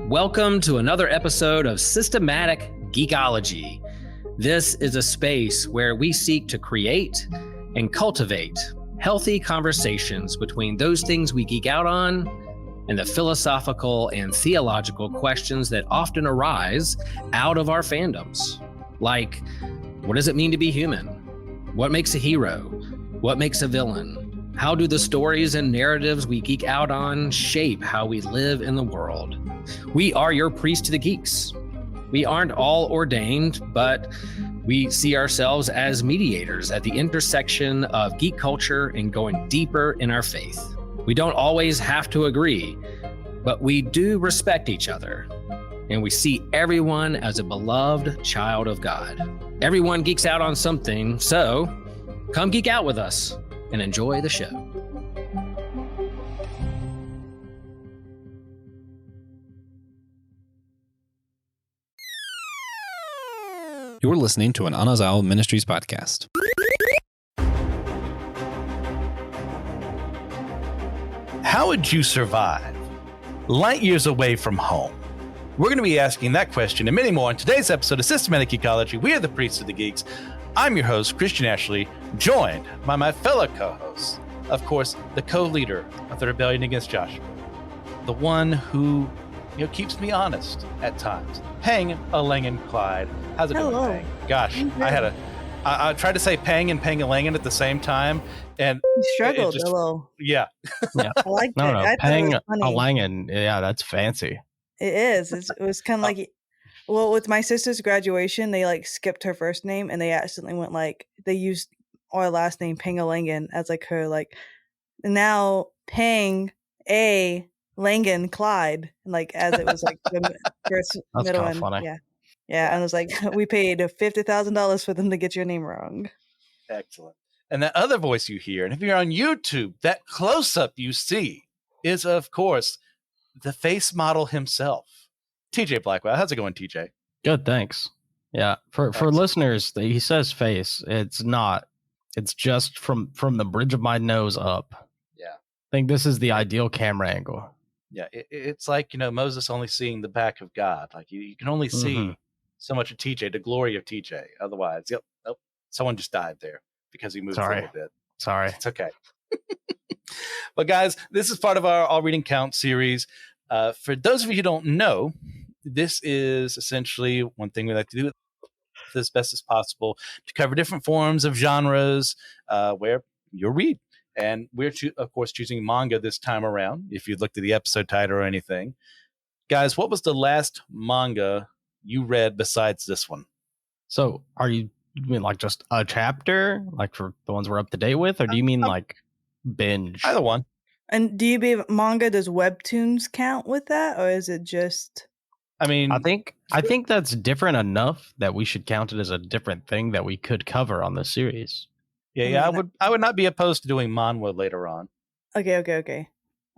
Welcome to another episode of Systematic Geekology. This is a space where we seek to create and cultivate healthy conversations between those things we geek out on and the philosophical and theological questions that often arise out of our fandoms. Like, what does it mean to be human? What makes a hero? What makes a villain? How do the stories and narratives we geek out on shape how we live in the world? We are your priest to the geeks. We aren't all ordained, but we see ourselves as mediators at the intersection of geek culture and going deeper in our faith. We don't always have to agree, but we do respect each other, and we see everyone as a beloved child of God. Everyone geeks out on something, so come geek out with us and enjoy the show. You're listening to an Anazao Ministries podcast. How would you survive light years away from home? We're going to be asking that question and many more in today's episode of Systematic Geekology. We are the Priests of the Geeks. I'm your host, Christian Ashley, joined by my fellow co-hosts. Of course, the co-leader of the rebellion against Joshua, the one who keeps me honest at times, Pang Alangan Clyde. How's it going, Pang? Gosh, I tried to say Pang and Pangalangan at the same time, and you struggled a little. Yeah. I like no, it. Pang Alangan. Yeah, that's fancy. It is. It was kind of like, well, with my sister's graduation, they like skipped her first name and they accidentally went they used our last name Pangalangan as like her and now Pang A Langan Clyde, as it was like the first middle one. Funny. Yeah, and it was like we paid $50,000 for them to get your name wrong. Excellent. And that other voice you hear, and if you're on YouTube, that close-up you see is, of course, the face model himself, TJ Blackwell. How's it going, TJ? Good, thanks. Yeah, for listeners, he says face. It's not. It's just from the bridge of my nose up. Yeah. I think this is the ideal camera angle. Yeah, it's like, Moses only seeing the back of God. Like you can only see so much of TJ, the glory of TJ. Otherwise, someone just died there because he moved a little bit. Sorry. It's okay. But guys, this is part of our All Reading Count series. For those of you who don't know, this is essentially one thing we like to do as best as possible to cover different forms of genres where you'll read. And we're, of course, choosing manga this time around, if you looked at the episode title or anything. Guys, what was the last manga you read besides this one? So you mean like just a chapter, like for the ones we're up to date with? Or do you mean like binge? Either one. And do you believe manga, does webtoons count with that? Or is it just... I think that's different enough that we should count it as a different thing that we could cover on the series. Yeah, I would not be opposed to doing manhwa later on. Okay.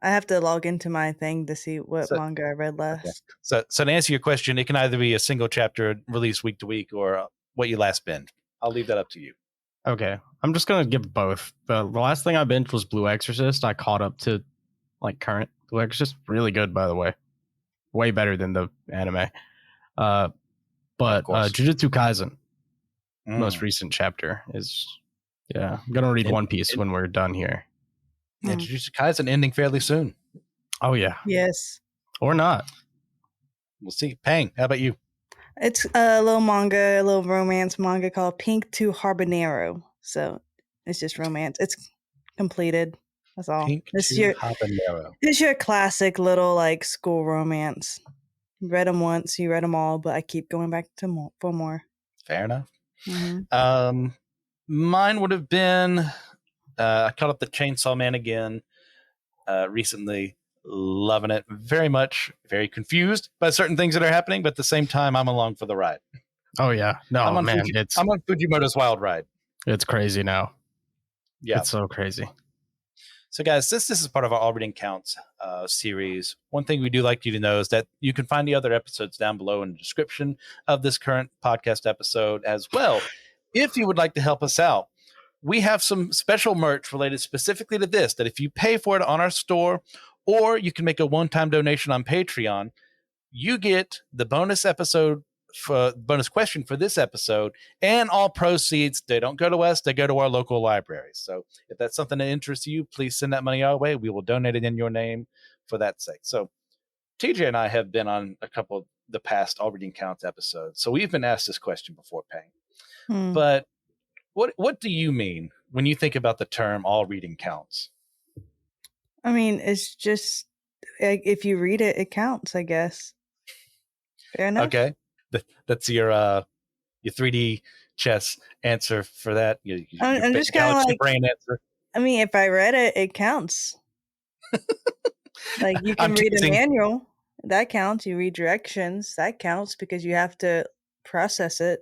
I have to log into my thing to see what manga I read last. Okay. So to answer your question, it can either be a single chapter released week to week or what you last binged. I'll leave that up to you. Okay, I'm just gonna give both. The last thing I binged was Blue Exorcist. I caught up to current Blue Exorcist. Really good, by the way. Way better than the anime. But Jujutsu Kaisen, most recent chapter is. Yeah, I'm gonna read One Piece when we're done here. Yeah, Jujutsu Kaisen ending fairly soon. Oh yeah. Yes. Or not. We'll see. Pang, how about you? It's a little romance manga called Pink to Habanero. So it's just romance. It's completed. That's all. Pink to Habanero. It's your classic little school romance. You read them once, you read them all, but I keep going back for more. Fair enough. Mm-hmm. Mine would have been I caught up the Chainsaw Man again recently. Loving it very much. Very confused by certain things that are happening, but at the same time, I'm along for the ride. Oh yeah, no, I'm on Fujimoto's wild ride. It's crazy now. Yeah, it's so crazy. So guys, this is part of our All Reading Counts series. One thing we do like you to know is that you can find the other episodes down below in the description of this current podcast episode as well. If you would like to help us out, we have some special merch related specifically to this, that if you pay for it on our store or you can make a one-time donation on Patreon. You get the bonus episode, bonus question for this episode, and all proceeds, they don't go to us, they go to our local libraries. So if that's something that interests you, please send that money our way. We will donate it in your name for that sake. So TJ and I have been on a couple of the past All Reading Counts episodes, so we've been asked this question before, Pang. But what do you mean when you think about the term all reading counts? I mean, it's just if you read it, it counts, I guess. Fair enough. Okay, that's your 3D chess answer for that. I'm just kind of like brain answer. I mean, if I read it, it counts. Like you can read a manual, that counts. You read directions, that counts because you have to process it.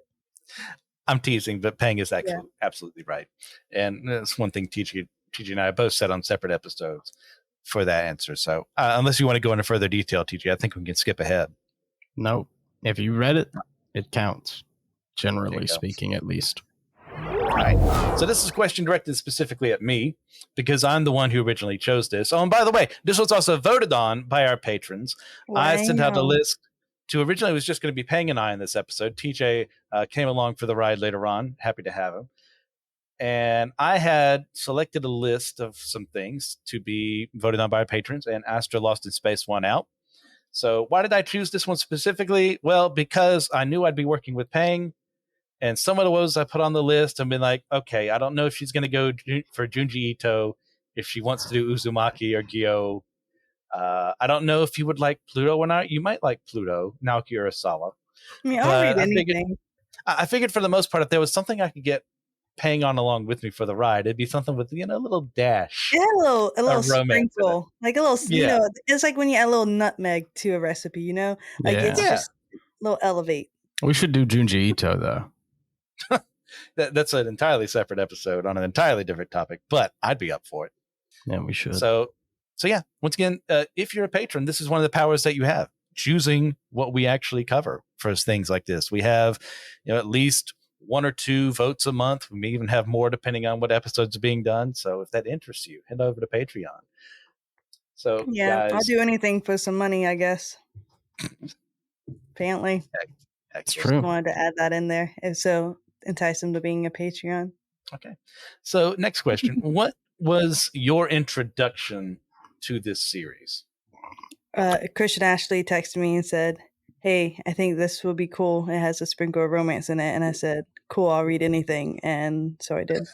I'm teasing, but Pang is absolutely right. And that's one thing TJ and I both said on separate episodes for that answer. So unless you want to go into further detail, TJ, I think we can skip ahead. No, if you read it, it counts. Generally speaking, at least. All right. So this is a question directed specifically at me because I'm the one who originally chose this. Oh, and by the way, this was also voted on by our patrons. Wow. I sent out a list to originally it was just going to be Pang and I in this episode. TJ came along for the ride later on. Happy to have him. And I had selected a list of some things to be voted on by our patrons, and Astra Lost in Space won out. So why did I choose this one specifically? Well, because I knew I'd be working with Pang, and some of the ones I put on the list have been like, okay, I don't know if she's going to go for Junji Ito, if she wants to do Uzumaki or Gyo. I don't know if you would like Pluto or not. You might like Pluto, Naoki Urasawa. I mean, I'll read anything. I figured for the most part, if there was something I could get Pang on along with me for the ride, it'd be something with a little dash, a little sprinkle, like a little. It's like when you add a little nutmeg to a recipe. Like it's just a little elevate. We should do Junji Ito though. That's an entirely separate episode on an entirely different topic, but I'd be up for it. Yeah, we should. So yeah. Once again, if you're a patron, this is one of the powers that you have: choosing what we actually cover for things like this. We have, at least 1 or 2 votes a month. We may even have more depending on what episodes are being done. So if that interests you, head over to Patreon. So guys, I'll do anything for some money, I guess. Apparently. That's true. I wanted to add that in there. And so entice them to being a Patreon. Okay. So next question. What was your introduction to this series? Christian Ashley texted me and said, hey, I think this will be cool. It has a sprinkle of romance in it. And I said, cool, I'll read anything. And so I did.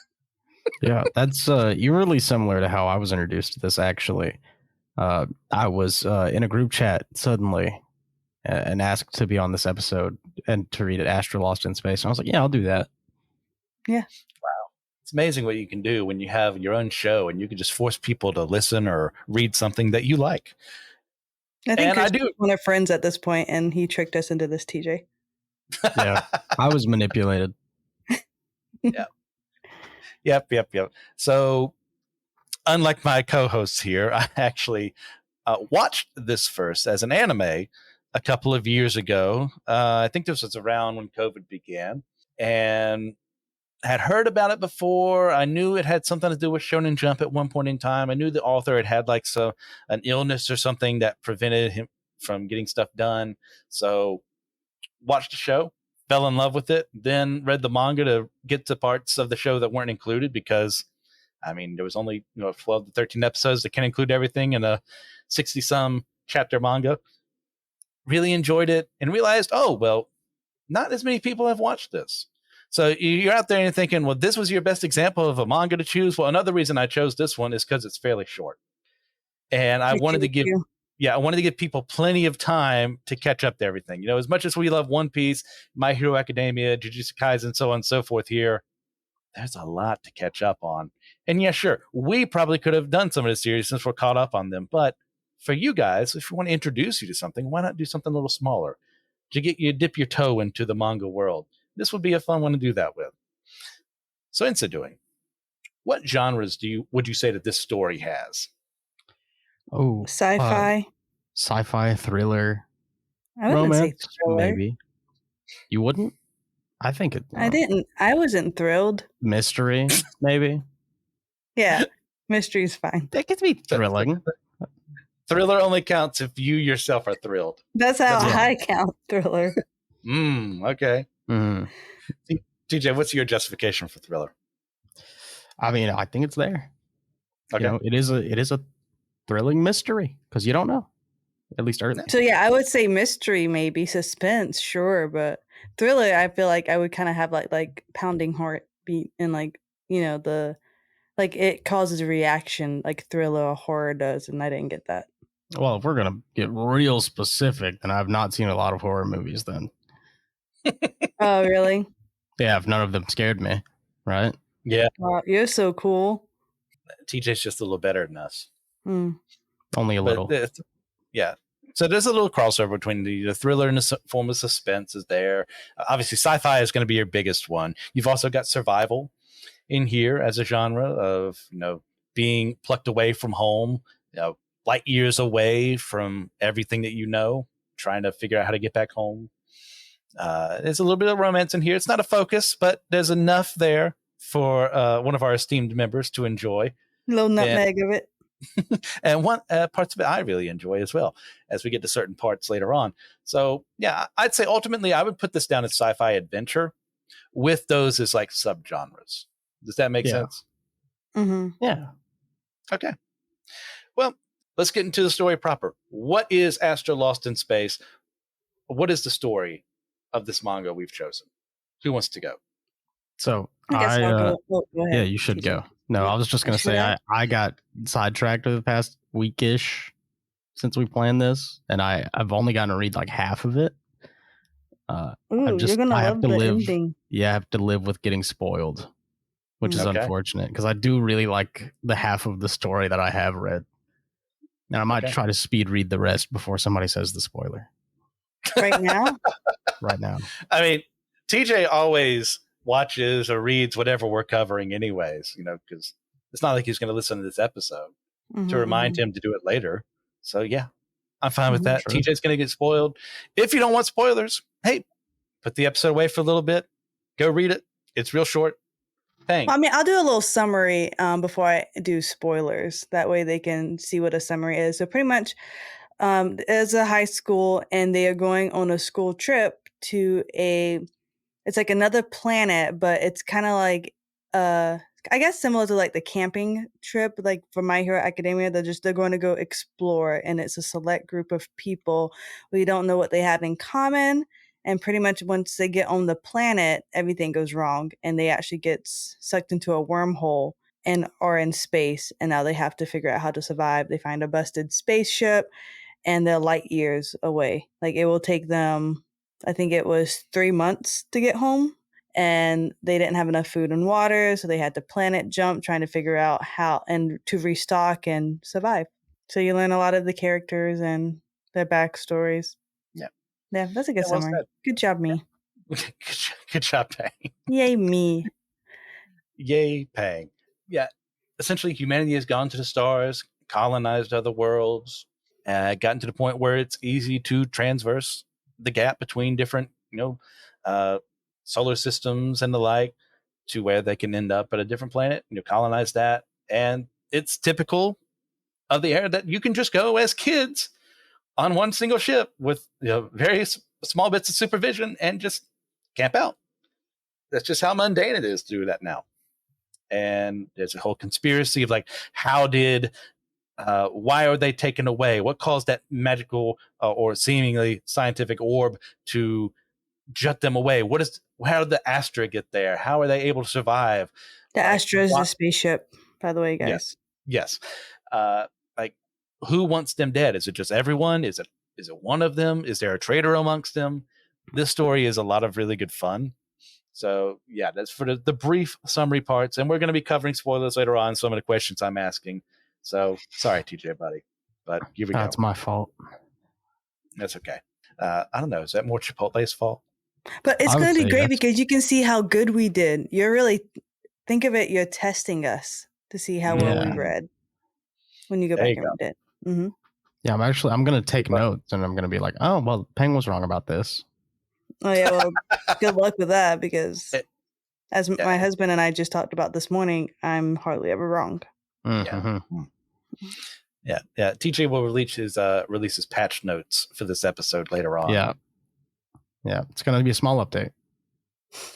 Yeah, that's eerily similar to how I was introduced to this, actually. I was in a group chat suddenly and asked to be on this episode and to read it, Astra Lost in Space. And I was like, yeah, I'll do that. Yeah. Wow. It's amazing what you can do when you have your own show and you can just force people to listen or read something that you like. I think Chris was one of our friends at this point, and he tricked us into this, TJ. Yeah, I was manipulated. Yep. So, unlike my co-hosts here, I actually watched this first as an anime a couple of years ago. I think this was around when COVID began, and had heard about it before. I knew it had something to do with Shonen Jump at one point in time. I knew the author had like an illness or something that prevented him from getting stuff done. So watched the show, fell in love with it, then read the manga to get to parts of the show that weren't included because, there was only 12 to 13 episodes that can't include everything in a 60-some chapter manga. Really enjoyed it and realized, not as many people have watched this. So you're out there and you're thinking, well, this was your best example of a manga to choose. Well, another reason I chose this one is because it's fairly short. And I wanted to give people plenty of time to catch up to everything. As much as we love One Piece, My Hero Academia, Jujutsu Kaisen, so on and so forth here, there's a lot to catch up on. And yeah, sure, we probably could have done some of the series since we're caught up on them. But for you guys, if we want to introduce you to something, why not do something a little smaller to get you dip your toe into the manga world? This would be a fun one to do that with. So in so doing, what genres would you say that this story has? Oh, sci-fi, thriller, I wouldn't romance, say thriller. Maybe. You wouldn't? I think it. I didn't. I wasn't thrilled. Thriller only counts if you yourself are thrilled. That's how That's I count thriller. Okay. Mhm. TJ, what's your justification for thriller? I mean, I think it's there. Okay. You know, it is a thrilling mystery because you don't know, at least early. So yeah, I would say mystery, maybe suspense, sure, but thriller, I feel like I would kind of have like pounding heartbeat and like the like it causes a reaction like thriller or horror does, and I didn't get that. Well, if we're gonna get real specific, then I've not seen a lot of horror movies. Then, Oh really? yeah, if none of them scared me, right? Yeah. Wow, you're so cool. TJ's just a little better than us. Hmm. Only a little. Yeah. So there's a little crossover between the thriller and the form of suspense is there. Obviously, sci-fi is going to be your biggest one. You've also got survival in here as a genre of being plucked away from home, light years away from everything that you know, trying to figure out how to get back home. There's a little bit of romance in here. It's not a focus, but there's enough there for one of our esteemed members to enjoy. Little nutmeg of it. And one parts of it I really enjoy as well as we get to certain parts later on. So yeah, I'd say ultimately I would put this down as sci-fi adventure with those as like subgenres. Does that make sense? Mm-hmm. Yeah. Okay. Well, let's get into the story proper. What is Astra Lost in Space? What is the story of this manga we've chosen? Who wants to go? So I guess I'll go. Oh, go ahead. yeah, you should go. No, I was just gonna say I got sidetracked over the past weekish since we planned this, and I've only gotten to read like half of it. Ooh, you're gonna love the ending. Yeah, I have to live with getting spoiled, which is unfortunate because I do really like the half of the story that I have read, and I might try to speed read the rest before somebody says the spoiler. Right now? Right now. I mean, TJ always watches or reads whatever we're covering anyways, because it's not like he's going to listen to this episode to remind him to do it later. So yeah, I'm fine with that. True. TJ's going to get spoiled. If you don't want spoilers, hey, put the episode away for a little bit. Go read it. It's real short. Thanks. Well, I mean, I'll do a little summary before I do spoilers. That way they can see what a summary is. So pretty much as a high school, and they are going on a school trip to it's like another planet, but it's kind of like I guess similar to like the camping trip, like for My Hero Academia. They're going to go explore, and it's a select group of people. We don't know what they have in common, and pretty much once they get on the planet, everything goes wrong, and they actually get sucked into a wormhole and are in space, and now they have to figure out how to survive. They find a busted spaceship, and they're light years away. Like it will take them, I think it was 3 months to get home, and they didn't have enough food and water, so they had to planet jump, trying to figure out how and to restock and survive. So you learn a lot of the characters and their backstories. Yeah, that's a good summary. Well, good job, me. Good job, Pang. Yay, me. Yay, Pang. Yeah, essentially humanity has gone to the stars, colonized other worlds, gotten to the point where it's easy to transverse the gap between different, solar systems and the like, to where they can end up at a different planet, colonize that. And it's typical of the era that you can just go as kids on one single ship with various small bits of supervision and just camp out. That's just how mundane it is to do that now. And there's a whole conspiracy of like, why are they taken away? What caused that magical or seemingly scientific orb to jut them away? How did the Astra get there? How are they able to survive? The Astra is a spaceship, by the way, guys. Yes. Who wants them dead? Is it just everyone? Is it one of them? Is there a traitor amongst them? This story is a lot of really good fun. So yeah, that's for the brief summary parts, and we're going to be covering spoilers later on. Some of the questions I'm asking. So sorry, TJ, buddy, but here we go. That's my fault. That's okay. I don't know. Is that more Chipotle's fault? But it's going to be great because you can see how good we did. You're really, think of it, you're testing us to see how well we read when you go back and read it. Mm-hmm. Yeah, I'm going to take notes, and I'm going to be like, oh, well, Peng was wrong about this. Oh, yeah, well, good luck with that, because as my husband and I just talked about this morning, I'm hardly ever wrong. Mm-hmm. Yeah. TJ will release his patch notes for this episode later on. Yeah. It's going to be a small update.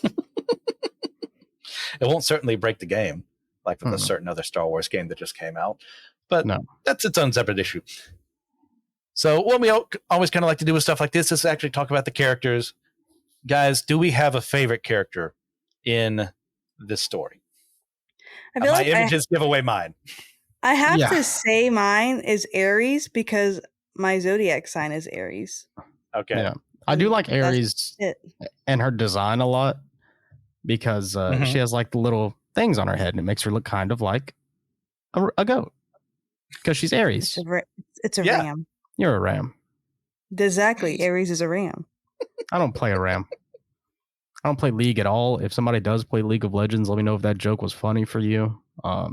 It won't certainly break the game like with a certain other Star Wars game that just came out, but that's its own separate issue. So what we always kind of like to do with stuff like this is actually talk about the characters. Guys, do we have a favorite character in this story? I feel my like images give away mine. I have to say mine is Aries because my zodiac sign is Aries. Okay. Yeah. I do like Aries and her design a lot because she has like the little things on her head and it makes her look kind of like a goat because she's Aries. It's a ram. You're a ram. Exactly. Aries is a ram. I don't play a ram. I don't play League at all. If somebody does play League of Legends, let me know if that joke was funny for you. All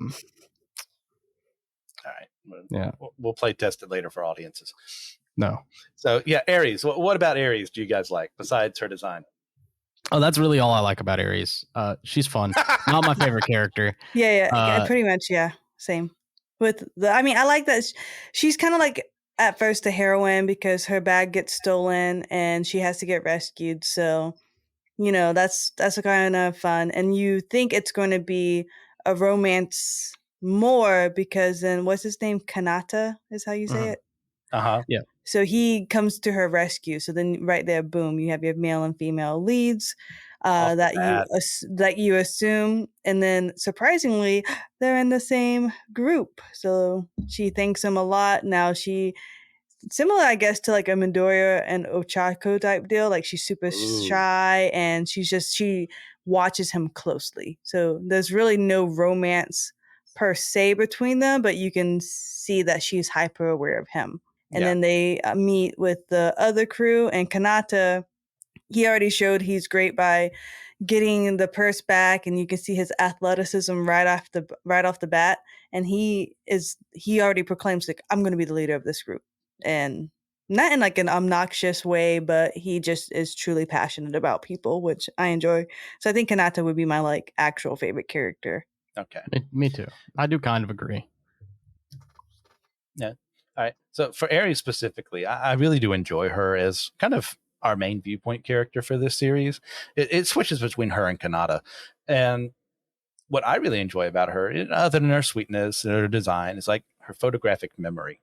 right. Yeah. We'll play test it later for audiences. No. So yeah, Aries. What about Aries do you guys like besides her design? Oh, that's really all I like about Aries. She's fun. Not my favorite character. Yeah. Pretty much. Yeah. Same. I like that she's kind of like at first a heroine because her bag gets stolen and she has to get rescued. So, that's a kind of fun. And you think it's going to be a romance more because then what's his name? Kanata is how you say it. Yeah. So he comes to her rescue. So then right there, boom, you have your male and female leads that you assume. And then surprisingly, they're in the same group. So she thanks him a lot. Now similar, I guess, to like a Midoriya and Ochako type deal. Like she's super shy and she watches him closely. So there's really no romance per se between them, but you can see that she's hyper aware of him. And then they meet with the other crew, and Kanata, he already showed he's great by getting the purse back, and you can see his athleticism right off the bat. And he already proclaims like, I'm going to be the leader of this group, and not in like an obnoxious way, but he just is truly passionate about people, which I enjoy. So I think Kanata would be my like actual favorite character. Okay, me too. I do kind of agree. Yeah. All right. So for Aries specifically, I really do enjoy her as kind of our main viewpoint character for this series. It switches between her and Kanata. And what I really enjoy about her, other than her sweetness and her design, is like her photographic memory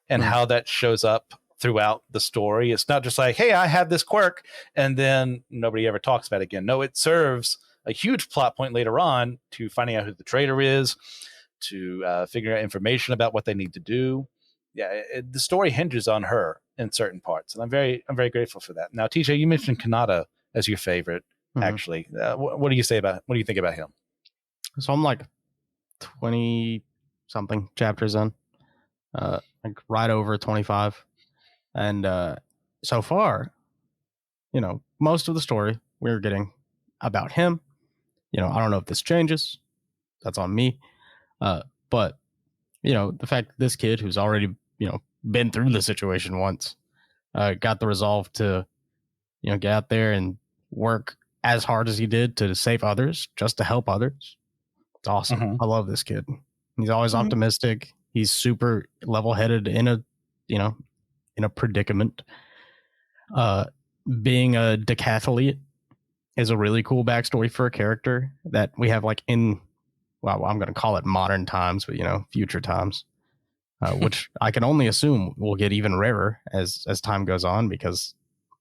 and how that shows up throughout the story. It's not just like, hey, I have this quirk, and then nobody ever talks about it again. No, it serves a huge plot point later on to finding out who the traitor is, to figuring out information about what they need to do. Yeah, the story hinges on her in certain parts, and I'm very grateful for that. Now, TJ, you mentioned Kanata as your favorite. Actually, what do you think about him? So I'm like 20 something chapters in, like right over 25, and so far, most of the story we're getting about him. I don't know if this changes. That's on me. But the fact that this kid who's already been through the situation once got the resolve to get out there and work as hard as he did to save others, just to help others. It's awesome. I love this kid. He's always optimistic. He's super level-headed in a predicament. Being a decathlete is a really cool backstory for a character that we have like in, well, I'm going to call it modern times, but future times, which I can only assume will get even rarer as time goes on, because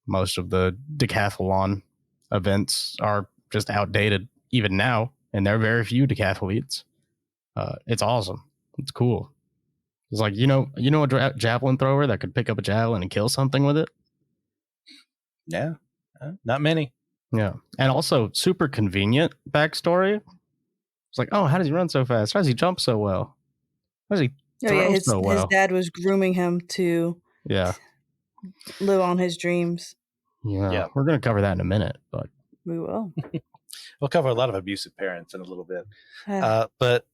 most of the decathlon events are just outdated even now, and there are very few decathletes. It's awesome. It's cool. It's like, a javelin thrower that could pick up a javelin and kill something with it? Yeah, not many. Yeah, and also super convenient backstory. It's like, oh, how does he run so fast? How does he jump so well? How does he throw so well? His dad was grooming him to live on his dreams. Yeah, we're going to cover that in a minute, but we will. We'll cover a lot of abusive parents in a little bit, but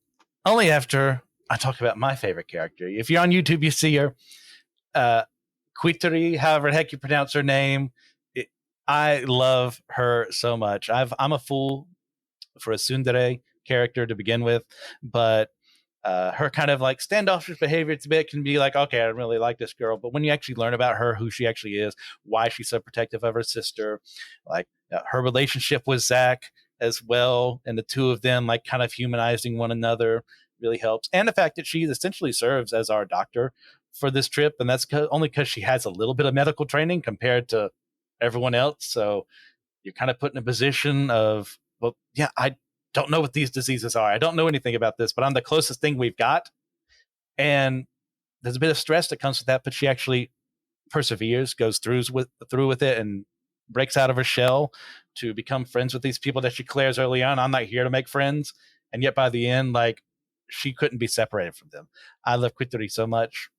only after I talk about my favorite character. If you're on YouTube, you see her, Quitari, however the heck you pronounce her name. I love her so much. I'm a fool for a tsundere character to begin with, but Her kind of like standoffish behavior to bit can be like, okay, I don't really like this girl. But when you actually learn about her, who she actually is, why she's so protective of her sister, like her relationship with Zach as well, and the two of them like kind of humanizing one another really helps. And the fact that she essentially serves as our doctor for this trip, and that's only because she has a little bit of medical training compared to everyone else. So you're kind of put in a position of, well, yeah, I don't know what these diseases are. I don't know anything about this, but I'm the closest thing we've got. And there's a bit of stress that comes with that, but she actually perseveres, goes through with it, and breaks out of her shell to become friends with these people that she declares early on, I'm not here to make friends. And yet by the end, like, she couldn't be separated from them. I love Quittery so much.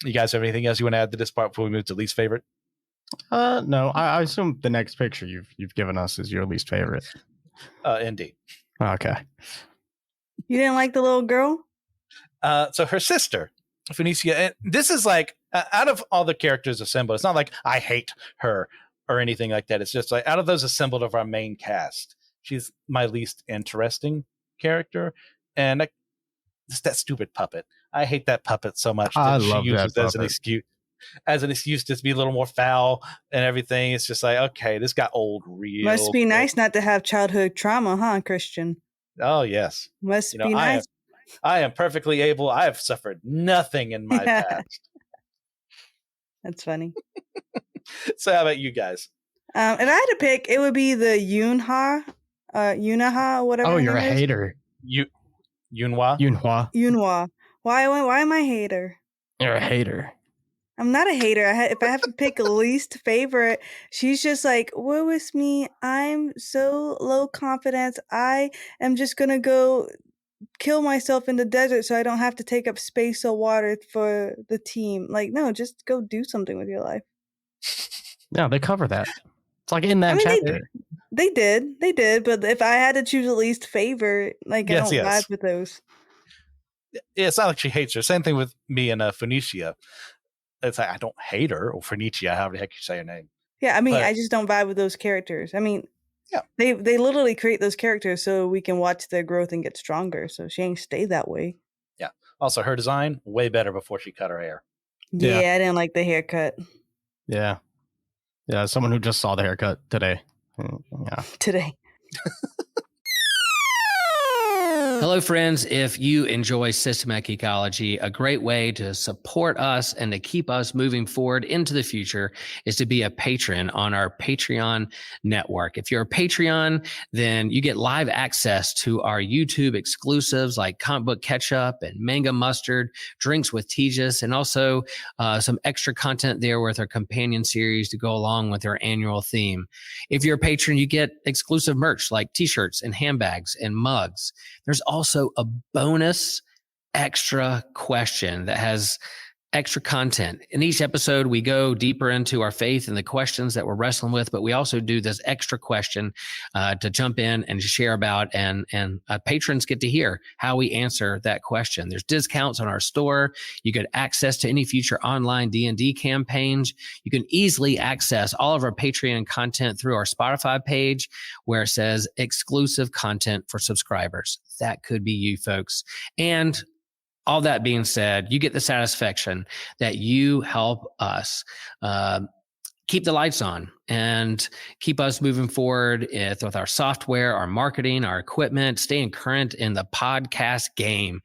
You guys have anything else you want to add to this part before we move to least favorite? No, I assume the next picture you've given us is your least favorite. Indeed. Okay. You didn't like the little girl? So her sister, Phoenicia, and this is like, out of all the characters assembled, it's not like I hate her or anything like that. It's just like, out of those assembled of our main cast, she's my least interesting character. And it's that stupid puppet. I hate that puppet so much I that she love uses that as an puppet. excuse to be a little more foul and everything. It's just like, okay, this got old real Must be quick. nice not to have childhood trauma, huh, Christian? Oh yes. Must be nice. I am perfectly able. I have suffered nothing in my past. That's funny. So how about you guys? If I had to pick, it would be the Yunaha, whatever. Oh, her you're a name is. hater. Yunhua? Yunhua. Why am I a hater? You're a hater. I'm not a hater. If I have to pick a least favorite, she's just like, woe is me. I'm so low confidence. I am just gonna go kill myself in the desert so I don't have to take up space or water for the team. Like, no, just go do something with your life. Yeah, they cover that. It's like in that chapter. They did. But if I had to choose a least favorite, like, I don't vibe with those. Yeah, it's not like she hates her. Same thing with me and Phoenicia. It's like, I don't hate her, or Phoenicia, however the heck you say her name. Yeah, I mean, I just don't vibe with those characters. I mean, yeah, they literally create those characters so we can watch their growth and get stronger. So she ain't stay that way. Yeah. Also, her design, way better before she cut her hair. Yeah, I didn't like the haircut. Yeah. Yeah, someone who just saw the haircut today. Yeah. Today. Hello, friends. If you enjoy systematic ecology, a great way to support us and to keep us moving forward into the future is to be a patron on our Patreon network. If you're a Patreon, then you get live access to our YouTube exclusives like Comic Book Ketchup and Manga Mustard, Drinks with Tejas, and also some extra content there with our companion series to go along with our annual theme. If you're a patron, you get exclusive merch like t-shirts and handbags and mugs. There's also a bonus extra question that has extra content. In each episode, we go deeper into our faith and the questions that we're wrestling with, but we also do this extra question to jump in and share about, and patrons get to hear how we answer that question. There's discounts on our store. You get access to any future online D&D campaigns. You can easily access all of our Patreon content through our Spotify page where it says exclusive content for subscribers. That could be you folks. And all that being said, you get the satisfaction that you help us keep the lights on and keep us moving forward with our software, our marketing, our equipment, staying current in the podcast game.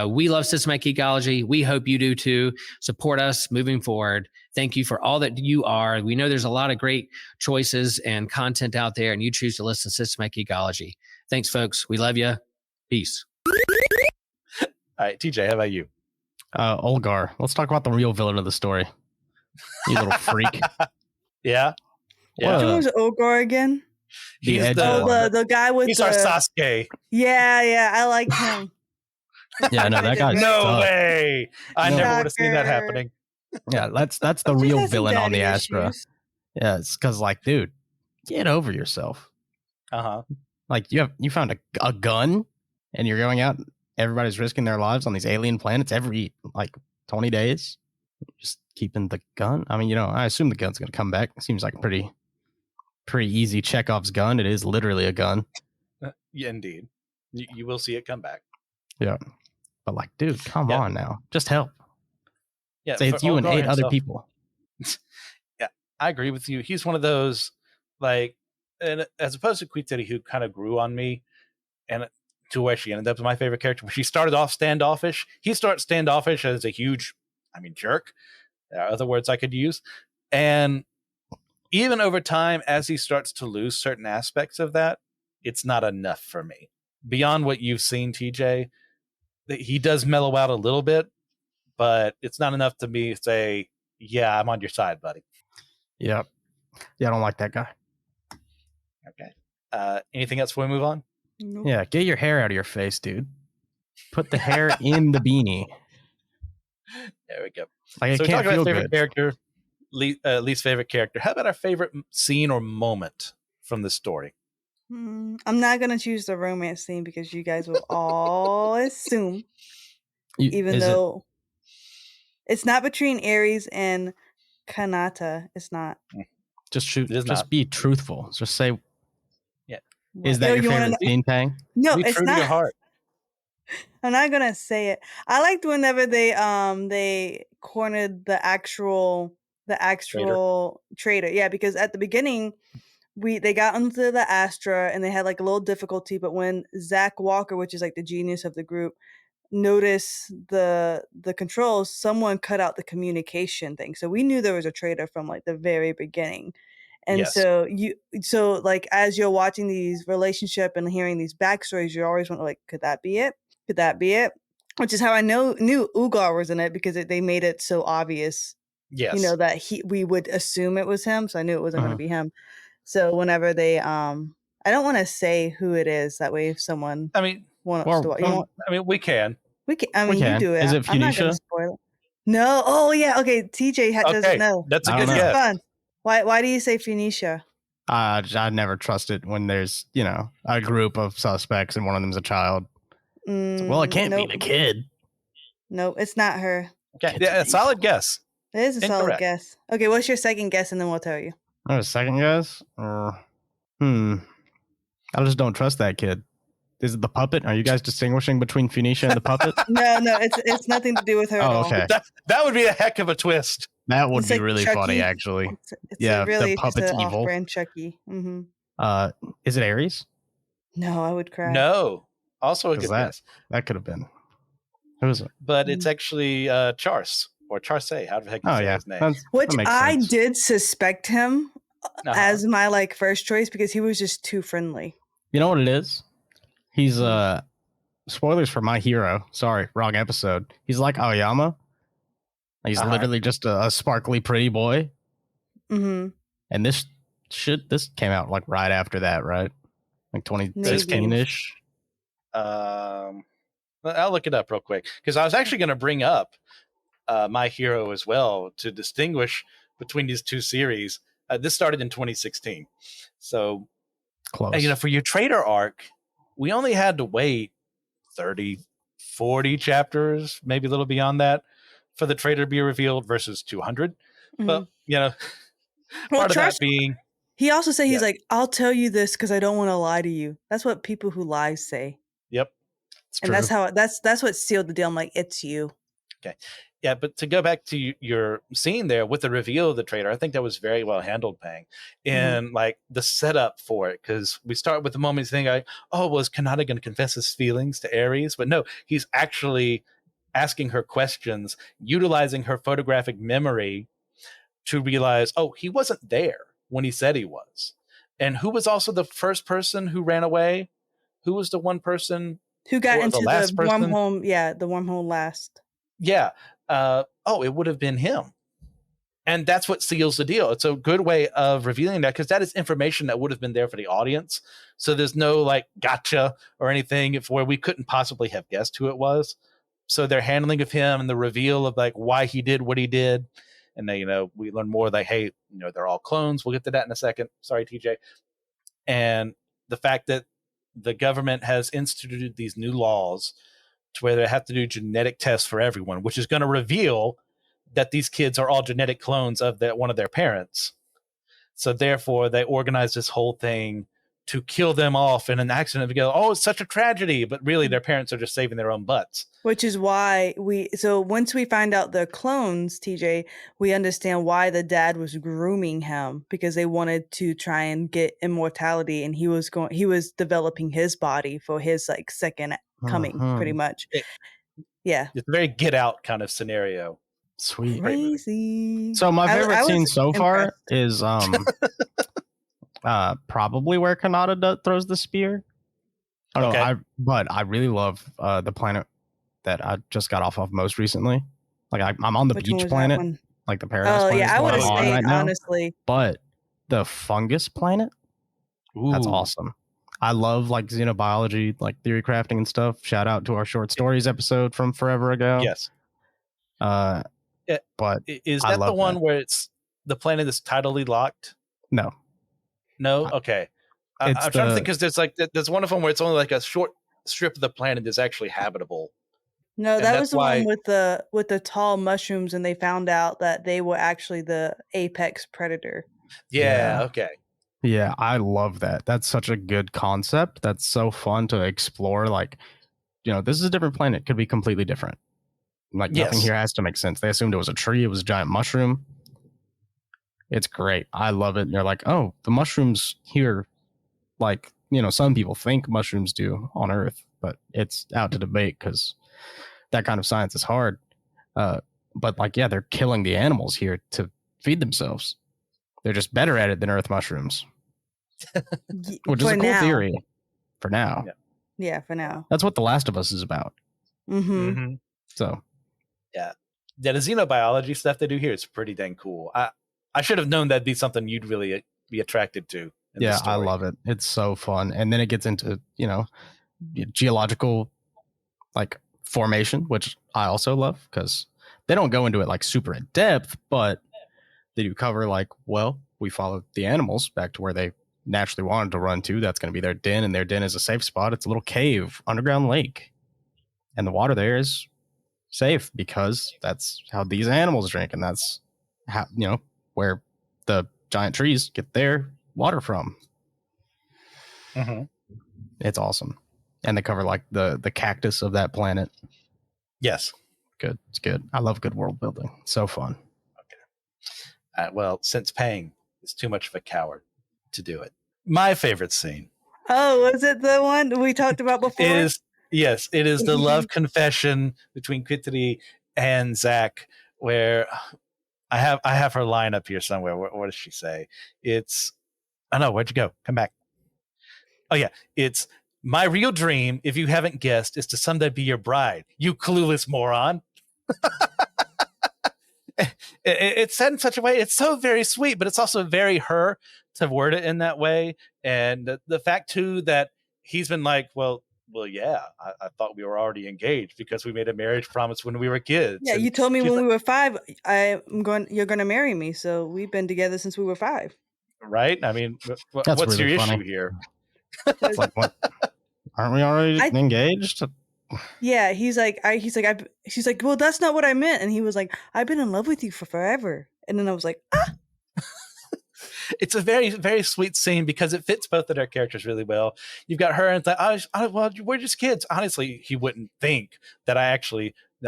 We love systematic ecology. We hope you do too. Support us moving forward. Thank you for all that you are. We know there's a lot of great choices and content out there, and you choose to listen to systematic ecology. Thanks, folks. We love you. Peace. All right, TJ, how about you? Olgar. Let's talk about the real villain of the story. You little freak. Yeah. Which one's Olgar again? He's the guy with our Sasuke. Yeah, I like him. Yeah, no, that guy. No way. I never would have seen that happening. Yeah, that's the real villain on the Astra. Yeah, it's because, like, dude, get over yourself. Like, you found a gun, and you're going out. Everybody's risking their lives on these alien planets every, like, 20 days. Just keeping the gun. I mean, I assume the gun's going to come back. It seems like a pretty easy Chekhov's gun. It is literally a gun. Yeah, indeed. You will see it come back. Yeah. But like, dude, come Yeah. on now. Just help. Yeah, Say it's you and Olgar 8 other himself- people. Yeah, I agree with you. He's one of those, like, and as opposed to Quiteri, who kind of grew on me, and to where she ended up as my favorite character. She started off standoffish. He starts standoffish as a huge, jerk. There are other words I could use. And even over time, as he starts to lose certain aspects of that, it's not enough for me. Beyond what you've seen, TJ, he does mellow out a little bit, but it's not enough to me to say, yeah, I'm on your side, buddy. Yep. Yeah, I don't like that guy. Okay. Anything else before we move on? Nope. Yeah, get your hair out of your face, dude. Put the hair in the beanie. There we go. Like, So it we can't talked feel about favorite good. character, least favorite character. How about our favorite scene or moment from the story? I'm not gonna choose the romance scene because you guys will all assume, even though it's not between Ares and Kanata. It's not. Just shoot. It is Just not. be truthful. Just say, What? is that Yo, your you wanna favorite know- scene, Pang? No, Be it's true to your not. heart. I'm not gonna say it. I liked whenever they cornered the actual traitor. Yeah, because at the beginning they got into the Astra and they had like a little difficulty, but when Zach Walker, which is like the genius of the group, noticed the controls, someone cut out the communication thing. So we knew there was a traitor from like the very beginning. And Yes. so like as you're watching these relationship and hearing these backstories, you're always wondering like, could that be it? Could that be it? Which is how I knew Ugar was in it, because they made it so obvious, Yes. that we would assume it was him. So I knew it wasn't going to be him. So whenever they I don't want to say who it is, that way if someone wants to watch, we can. we can. You do it. Is it I'm not going Phoenicia? to spoil it. No. Oh yeah. Okay. TJ doesn't know. That's a I good don't know. guess. Fun. Why do you say Phoenicia? I never trust it when there's, a group of suspects and one of them's a child. Well, it can't be the kid. Nope, it's not her. Okay, yeah, a solid guess. It is a solid Incorrect. guess. Okay, what's your second guess, and then we'll tell you. Oh, a second guess? I just don't trust that kid. Is it the puppet? Are you guys distinguishing between Phoenicia and the puppet? No, it's nothing to do with her at all. Okay. That would be a heck of a twist. That would It's be like really Chucky. funny, actually. It's Yeah, really the puppet's just an evil. off-brand Chucky. Mm-hmm. Is it Ares? No, I would cry. No, also a 'Cause good guess, That could have been. Who is it? but it's actually Charse or Charse. How the heck you Oh, say yeah. his name? Which that makes I sense. did suspect him Uh-huh. as my like first choice, because he was just too friendly. You know what it is? He's spoilers for My Hero. Sorry, wrong episode. He's like Aoyama. He's literally just a sparkly, pretty boy. Mm-hmm. And this came out like right after that, right? Like 2016-ish. I'll look it up real quick, because I was actually going to bring up My Hero as well to distinguish between these two series. This started in 2016, so Close. for your traitor arc, we only had to wait 30, 40 chapters, maybe a little beyond that, for the traitor to be revealed versus 200. Mm-hmm. But Well, part of that being, he also said he's like, I'll tell you this because I don't want to lie to you. That's what people who lie say. yep. And that's what sealed the deal. I'm like, it's you. Okay. Yeah, but to go back to your scene there with the reveal of the traitor, I think that was very well handled, Pang, and like the setup for it, because we start with the moment you think, like, oh, was Kanata going to confess his feelings to Ares? But no, he's actually asking her questions, utilizing her photographic memory to realize, oh, he wasn't there when he said he was. And who was also the first person who ran away? Who was the one person who got into the last person? wormhole? Yeah, the wormhole last. Yeah. It would have been him. And that's what seals the deal. It's a good way of revealing that, because that is information that would have been there for the audience. So there's no like gotcha or anything where we couldn't possibly have guessed who it was. So their handling of him and the reveal of like why he did what he did. And then, we learn more like, hey, they're all clones. We'll get to that in a second. Sorry, TJ. And the fact that the government has instituted these new laws to where they have to do genetic tests for everyone, which is going to reveal that these kids are all genetic clones of one of their parents. So therefore, they organized this whole thing to kill them off in an accident. We go, oh, it's such a tragedy, but really their parents are just saving their own butts. Which is why so once we find out the clones, TJ, we understand why the dad was grooming him, because they wanted to try and get immortality, and he was developing his body for his like second coming, pretty much. Yeah. It's a very Get Out kind of scenario. Sweet. Crazy. So my favorite scene so far impressed. is probably where Kanata throws the spear. I don't know, but I really love the planet that I just got off of most recently. Like I'm on the beach planet, like the paradise planet. Yeah, I would have stayed, right now, honestly. But the fungus planet, that's awesome. I love like xenobiology, like theory crafting and stuff. Shout out to our short stories episode from forever ago. Yes. But is that the one where it's the planet is tidally locked? No. Okay. I'm trying to think, because there's one of them where it's only like a short strip of the planet is actually habitable. No, that was the one with the tall mushrooms, and they found out that they were actually the apex predator. Yeah. Okay. Yeah, I love that. That's such a good concept. That's so fun to explore. Like, this is a different planet. Could be completely different. Like, nothing here has to make sense. They assumed it was a tree. It was a giant mushroom. It's great. I love it. And you're like, oh, the mushrooms here, like, some people think mushrooms do on Earth, but it's out to debate because that kind of science is hard. But like, yeah, they're killing the animals here to feed themselves. They're just better at it than Earth mushrooms, which is a cool theory for now. Yeah, for now. That's what The Last of Us is about. Mm-hmm. So, yeah, the xenobiology stuff they do here is pretty dang cool. I should have known that'd be something you'd really be attracted to. Yeah, I love it. It's so fun. And then it gets into, geological like formation, which I also love, because they don't go into it like super in depth, but they do cover like, well, we follow the animals back to where they naturally wanted to run to. That's going to be their den, and their den is a safe spot. It's a little cave, underground lake. And the water there is safe because that's how these animals drink. And that's how, where the giant trees get their water from. Mm-hmm. It's awesome. And they cover like the cactus of that planet. Yes. Good. It's good. I love good world building. So fun. Okay. Well, since Pang is too much of a coward to do it, my favorite scene. Oh, was it the one we talked about before? Yes, it is the love confession between Kitty and Zach, where I have her line up here somewhere. What does she say? Oh no, where'd you go? Come back. Oh yeah, it's my real dream, if you haven't guessed, is to someday be your bride. You clueless moron. It's said in such a way, it's so very sweet, but it's also very her to word it in that way. And the fact too that he's been like, well, yeah, I thought we were already engaged because we made a marriage promise when we were kids. Yeah, and you told me when we were 5, you're going to marry me. So we've been together since we were 5. Right? I mean, what's really your funny. issue here? It's like, what? Aren't we already engaged? Yeah, she's like, well, that's not what I meant. And he was like, I've been in love with you for forever. And then I was like, ah. It's a very, very sweet scene because it fits both of their characters really well. You've got her and it's like, well, we're just kids. Honestly, he wouldn't think that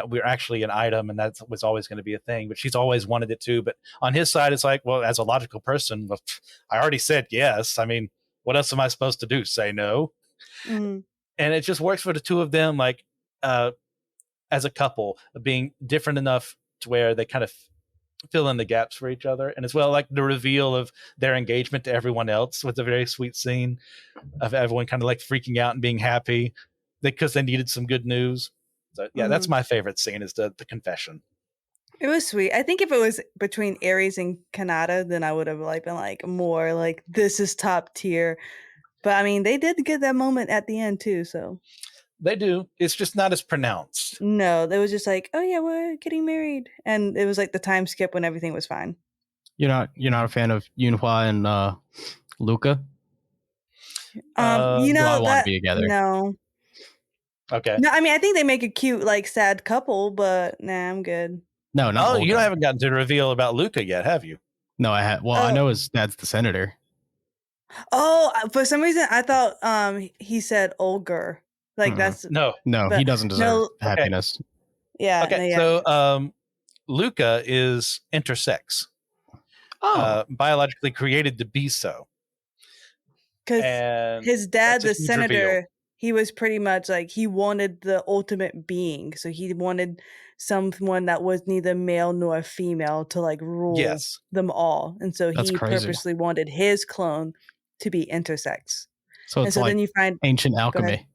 we're actually an item and that was always going to be a thing, but she's always wanted it too. But on his side, it's like, well, as a logical person, well, I already said yes. I mean, what else am I supposed to do? Say no? Mm-hmm. And it just works for the two of them, like as a couple, being different enough to where they kind of fill in the gaps for each other. And as well, like the reveal of their engagement to everyone else was a very sweet scene of everyone kind of like freaking out and being happy because they needed some good news. So yeah, that's my favorite scene, is the confession. It was sweet. I think if it was between Aries and Kanata, then I would have been like more like, this is top tier. But I mean, they did get that moment at the end too, so. They do. It's just not as pronounced. No, they was just like, oh yeah, we're getting married. And it was like the time skip when everything was fine. You're not a fan of Yunhua and Luca? I want to be together. No. Okay. No, I mean, I think they make a cute, like, sad couple, but nah, I'm good. No, not you haven't gotten to the reveal about Luca yet, have you? No, I have. Well, I know his dad's the senator. Oh, for some reason I thought he said Olger. Like Mm-mm. that's No. No, he but doesn't deserve no. happiness. Yeah, Okay. no, yeah. So Luca is intersex, Oh, biologically created to be so. Because And his dad, that's a the huge reveal. senator, he was pretty much like he wanted the ultimate being. So he wanted someone that was neither male nor female to like rule Yes. them all. And so That's he crazy. purposely wanted his clone to be intersex. so And it's so like then you find ancient go ahead. alchemy.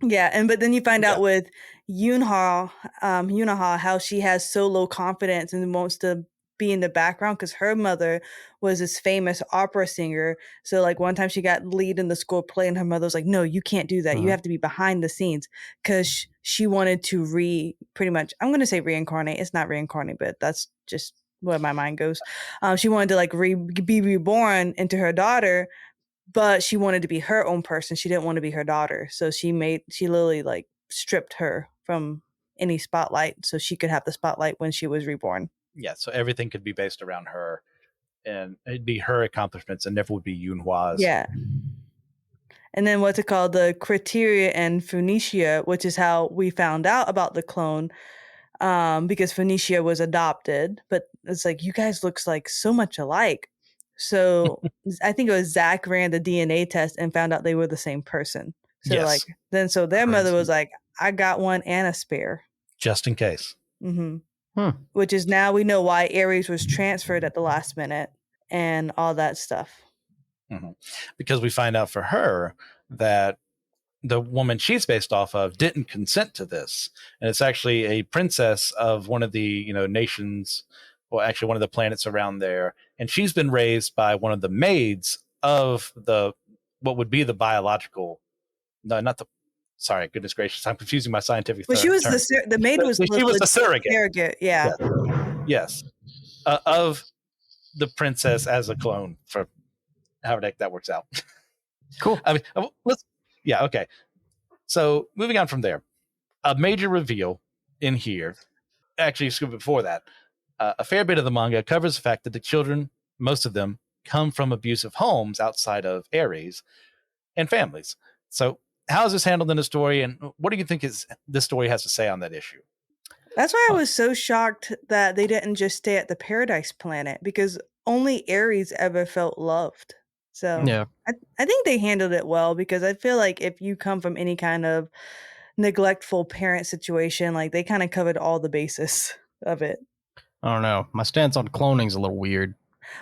Yeah, but then you find Yeah. out with Yunha, how she has so low confidence and wants to be in the background because her mother was this famous opera singer. So like one time she got lead in the school play, and her mother was like, "No, you can't do that. You Mhm. have to be behind the scenes," because she wanted to pretty much. I'm gonna say reincarnate. It's not reincarnate, but that's just where my mind goes. She wanted to like be reborn into her daughter, but she wanted to be her own person. She didn't want to be her daughter. So she literally like stripped her from any spotlight so she could have the spotlight when she was reborn. Yeah. So everything could be based around her, and it'd be her accomplishments, and never would be Yunhua's. Yeah. And then what's it called? The Criteria and Phoenicia, which is how we found out about the clone, because Phoenicia was adopted. But it's like, you guys looks like so much alike. So I think it was Zach ran the DNA test and found out they were the same person. So Yes. like so their mother was Crazy. like, I got one and a spare. Just in case. Which is now we know why Ares was transferred at the last minute and all that stuff. Because we find out for her that the woman she's based off of didn't consent to this, and it's actually a princess of one of the nations, well, actually one of the planets around there, and she's been raised by one of the maids of the what would be the biological, no, not the, sorry, goodness gracious, I'm confusing my scientific Well, she was term. the maid was She was the surrogate. surrogate, yeah. Yes, of the princess as a clone, for however the heck that works out. Cool. I mean, okay. So moving on from there, a major reveal in here, actually, before that, a fair bit of the manga covers the fact that the children, most of them, come from abusive homes outside of Ares and families. So how is this handled in the story, and what do you think this story has to say on that issue? That's why I was so shocked that they didn't just stay at the Paradise Planet, because only Ares ever felt loved. So Yeah. I think they handled it well, because I feel like if you come from any kind of neglectful parent situation, like they kind of covered all the bases of it. I don't know. My stance on cloning is a little weird.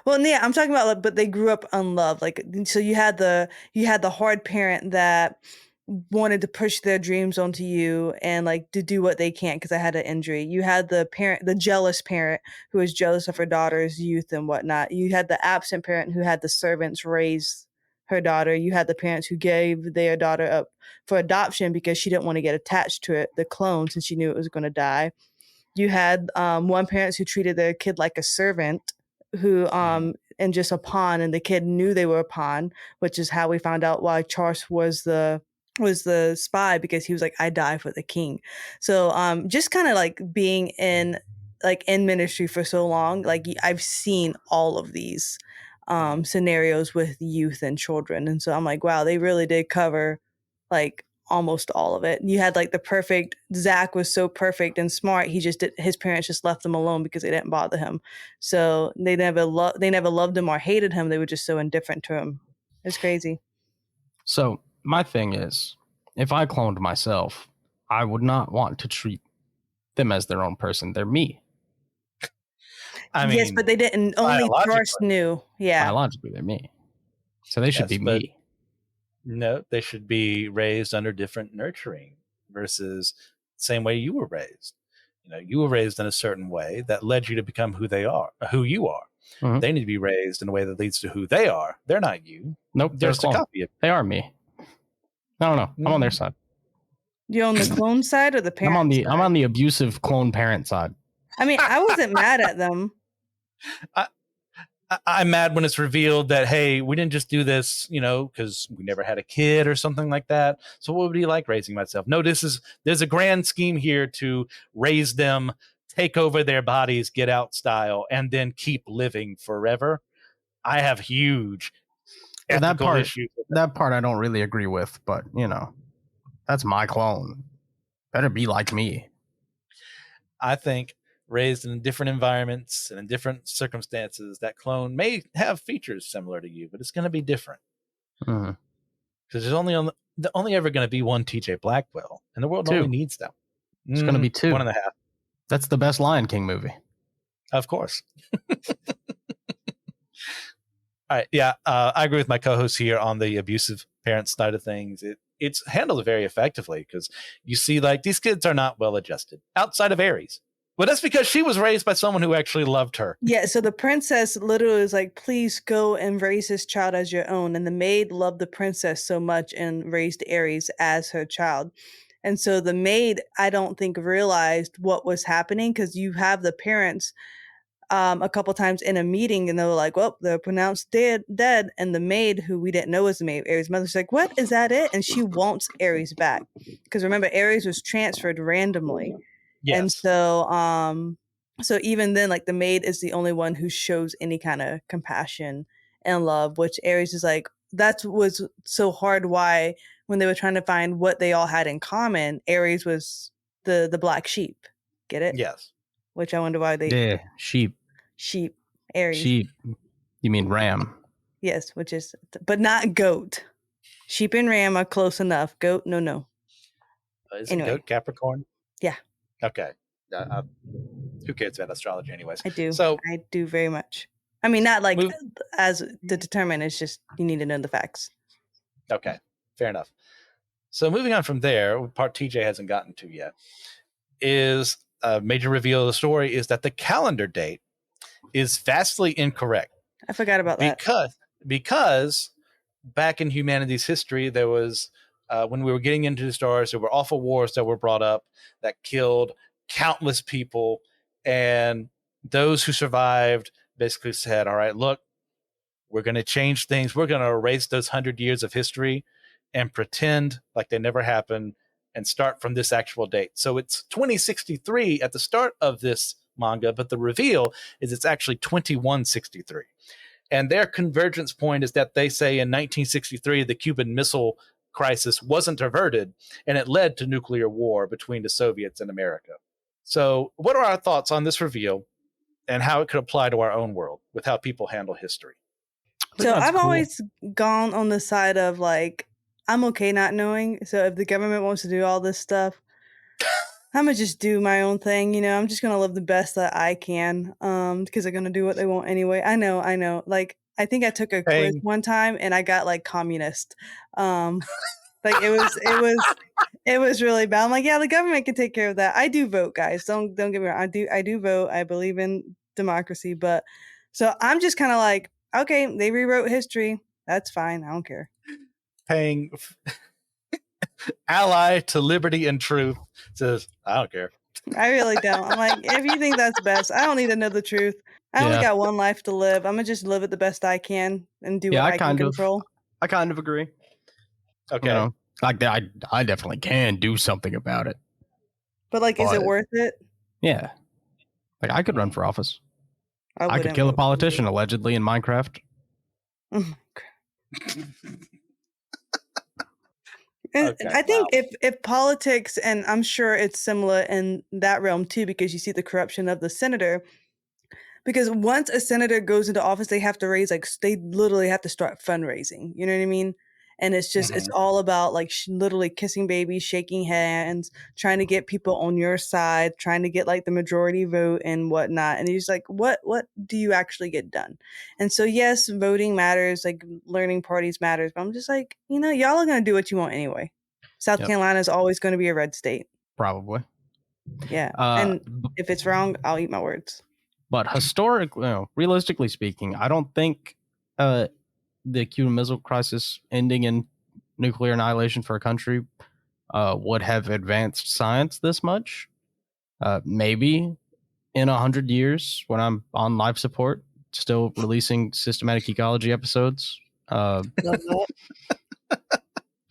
Well, yeah, I'm talking about like, but they grew up unloved. Like, so you had the hard parent that wanted to push their dreams onto you and like to do what they can because I had an injury. You had the jealous parent who was jealous of her daughter's youth and whatnot. You had the absent parent who had the servants raise her daughter. You had the parents who gave their daughter up for adoption because she didn't want to get attached to the clone since she knew it was going to die. You had one parent who treated their kid like a servant, who and just a pawn, and the kid knew they were a pawn, which is how we found out why Charles was the spy, because he was like, I die for the king. So just kind of like being in ministry for so long, like I've seen all of these scenarios with youth and children, and so I'm like, wow, they really did cover like almost all of it. You had like the perfect, Zach was so perfect and smart, his parents just left him alone because they didn't bother him. So they never loved him or hated him. They were just so indifferent to him. It's crazy. So my thing is, if I cloned myself, I would not want to treat them as their own person. They're me. I mean, yes, but they didn't. Only Charles knew. Yeah, biologically, they're me. So they should be me. No, they should be raised under different nurturing versus the same way you were raised. You were raised in a certain way that led you to become who you are. Mhm. They need to be raised in a way that leads to who they are. They're not you. Nope, They're just a copy of you. They are me. I don't know. I'm on their side. You on the clone side or the parent? I'm on the abusive clone parent side. I mean, I wasn't mad at them. I'm mad when it's revealed that, hey, we didn't just do this, because we never had a kid or something like that. So what would be like raising myself? No, there's a grand scheme here to raise them, take over their bodies, get out style, and then keep living forever. I have huge ethical issues. That part I don't really agree with, but that's my clone. Better be like me. I think raised in different environments and in different circumstances, that clone may have features similar to you, but it's going to be different. Mm-hmm. Because there's only ever going to be one TJ Blackwell, and the world Two. only needs them. It's going to be 2. 1.5. That's the best Lion King movie. Of course. All right. Yeah. I agree with my co-host here on the abusive parent side of things. It's handled very effectively because you see, like, these kids are not well adjusted outside of Ares. Well, that's because she was raised by someone who actually loved her. Yeah, so the princess literally is like, please go and raise this child as your own. And the maid loved the princess so much and raised Ares as her child. And so the maid, I don't think, realized what was happening because you have the parents a couple times in a meeting and they were like, well, they're pronounced dead. And the maid, who we didn't know was the maid, Ares' mother's like, what, is that it? And she wants Ares back. Because remember, Ares was transferred randomly. Yes. And so even then, like, the maid is the only one who shows any kind of compassion and love, which Ares is like, that was so hard. Why, when they were trying to find what they all had in common, Ares was the black sheep. Get it? Yes. Which I wonder why they sheep. Ares. Sheep. You mean ram? Yes, which is, but not goat. Sheep and ram are close enough. Goat, no. Isn't goat Capricorn? Yeah. Okay. Who cares about astrology anyways? I do. So I do very much. I mean, not like as to determine. It's just you need to know the facts. Okay. Fair enough. So moving on from there, part TJ hasn't gotten to yet, is a major reveal of the story is that the calendar date is vastly incorrect. I forgot about that. Because back in humanity's history, there was when we were getting into the stars, there were awful wars that were brought up that killed countless people, and those who survived basically said, all right, look, we're going to change things. We're going to erase those 100 years of history and pretend like they never happened and start from this actual date. So it's 2063 at the start of this manga, but the reveal is it's actually 2163. And their convergence point is that they say in 1963, the Cuban Missile Crisis wasn't averted, and it led to nuclear war between the Soviets and America. So what are our thoughts on this reveal and how it could apply to our own world with how people handle history? So I've always gone on the side of, like, I'm okay not knowing. So if the government wants to do all this stuff, I'm going to just do my own thing. I'm just going to live the best that I can because they're going to do what they want anyway. I know. Like, I think I took a quiz one time and I got, like, communist. Like, it was really bad. I'm like, yeah, the government can take care of that. I do vote, guys. Don't get me wrong. I do vote. I believe in democracy. But so I'm just kind of like, okay, they rewrote history. That's fine. I don't care. Paying ally to liberty and truth says, I don't care. I really don't. I'm like, if you think that's best, I don't need to know the truth. I only got one life to live. I'm going to just live it the best I can and do what I can control. I kind of agree. Okay. Like I definitely can do something about it. But, like, is it worth it? Yeah. Like, I could run for office. I could kill a politician allegedly in Minecraft. And I think if politics, and I'm sure it's similar in that realm too, because you see the corruption of the senator. Because once a senator goes into office, they have to raise, like, they literally have to start fundraising. You know what I mean? And it's just, it's all about, like, literally kissing babies, shaking hands, trying to get people on your side, trying to get, like, the majority vote and whatnot. And you're just like, what do you actually get done? And so, yes, voting matters, like, learning parties matters. But I'm just like, y'all are going to do what you want anyway. South Carolina is always going to be a red state. Probably. Yeah. And if it's wrong, I'll eat my words. But realistically speaking, I don't think the Cuban Missile Crisis ending in nuclear annihilation for a country would have advanced science this much. Maybe in 100 years, when I'm on life support, still releasing systematic ecology episodes. And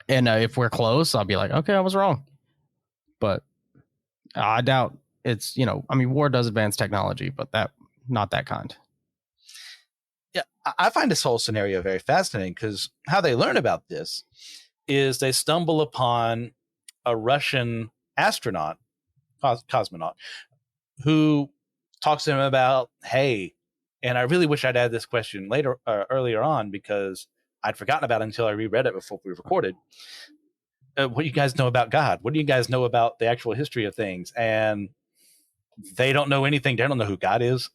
if we're close, I'll be like, okay, I was wrong. But I doubt it's, war does advance technology, but not that kind. Yeah, I find this whole scenario very fascinating because how they learn about this is they stumble upon a Russian astronaut, cosmonaut, who talks to him about, hey, and I really wish I'd add this question earlier on because I'd forgotten about it until I reread it before we recorded. What do you guys know about God? What do you guys know about the actual history of things? And they don't know anything. They don't know who God is.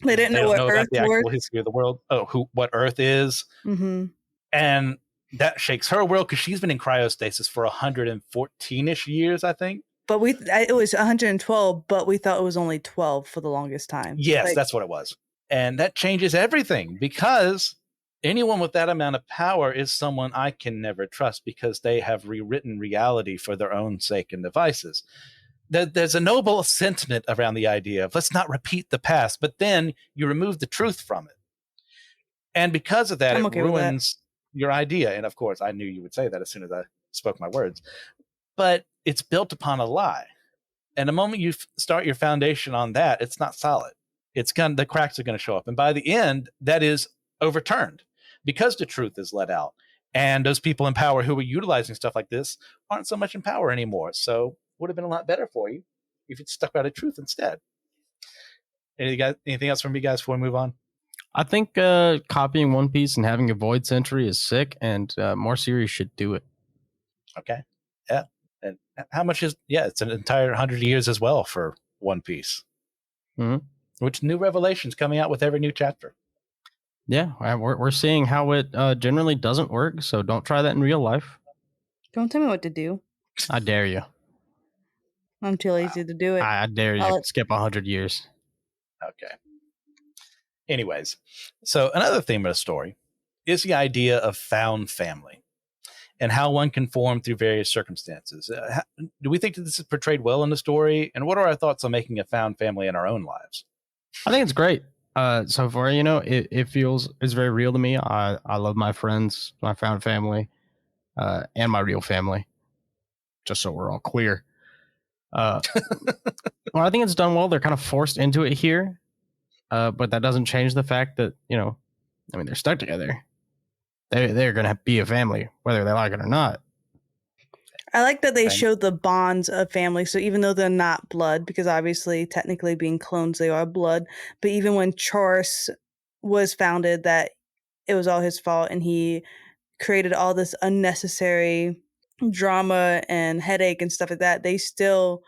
They didn't They know don't what know Earth about the was. actual history of the world. Oh, what Earth is. Mm-hmm. And that shakes her world because she's been in cryostasis for 114-ish years, I think. But it was 112, but we thought it was only 12 for the longest time. Yes, that's what it was. And that changes everything because anyone with that amount of power is someone I can never trust because they have rewritten reality for their own sake and devices. There's a noble sentiment around the idea of let's not repeat the past, but then you remove the truth from it. And because of that, I'm it okay with that. ruins your idea. And of course, I knew you would say that as soon as I spoke my words. But it's built upon a lie. And the moment you start your foundation on that, it's not solid. The cracks are going to show up. And by the end, that is overturned because the truth is let out. And those people in power who were utilizing stuff like this aren't so much in power anymore. So would have been a lot better for you if you'd stuck by the truth instead. Anything else from you guys before we move on? I think copying One Piece and having a void century is sick, and more series should do it. Okay. Yeah. And how much is, it's an entire 100 years as well for One Piece. Mm-hmm. Which new revelations coming out with every new chapter. Yeah, we're seeing how it generally doesn't work, so don't try that in real life. Don't tell me what to do. I dare you. I'm too lazy to do it. I dare you. Skip 100 years. Okay. Anyways, so another theme of the story is the idea of found family and how one can form through various circumstances. Do we think that this is portrayed well in the story? And what are our thoughts on making a found family in our own lives? I think it's great. So far, it feels it's very real to me. I love my friends, my found family, and my real family. Just so we're all clear. Well, I think it's done well. They're kind of forced into it here. But that doesn't change the fact that, they're stuck together. They're going to be a family, whether they like it or not. I like that they showed the bonds of family. So even though they're not blood, because obviously technically being clones, they are blood. But even when Charles was founded, that it was all his fault and he created all this unnecessary drama and headache and stuff like that, they still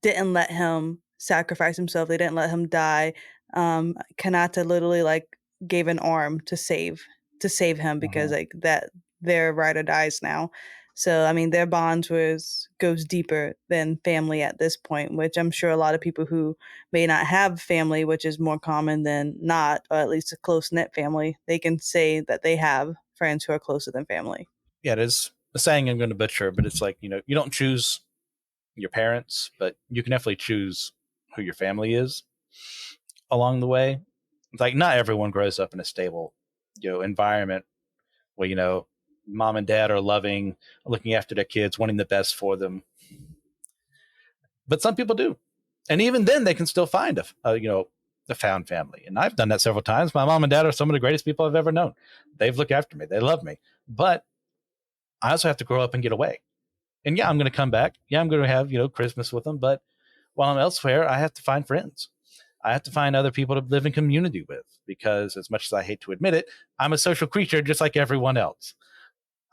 didn't let him sacrifice himself. They didn't let him die. Kanata literally gave an arm to save him because that their rider dies now. So I mean their bonds goes deeper than family at this point, which I'm sure a lot of people who may not have family, which is more common than not, or at least a close-knit family, they can say that they have friends who are closer than family. Yeah, there's a saying I'm going to butcher, but it's like, you don't choose your parents, but you can definitely choose who your family is along the way. Like not everyone grows up in a stable, environment where, mom and dad are loving, looking after their kids, wanting the best for them. But some people do. And even then they can still find a found family. And I've done that several times. My mom and dad are some of the greatest people I've ever known. They've looked after me. They love me. But I also have to grow up and get away. And yeah, I'm going to come back. Yeah, I'm going to have, Christmas with them. But while I'm elsewhere, I have to find friends. I have to find other people to live in community with because as much as I hate to admit it, I'm a social creature just like everyone else.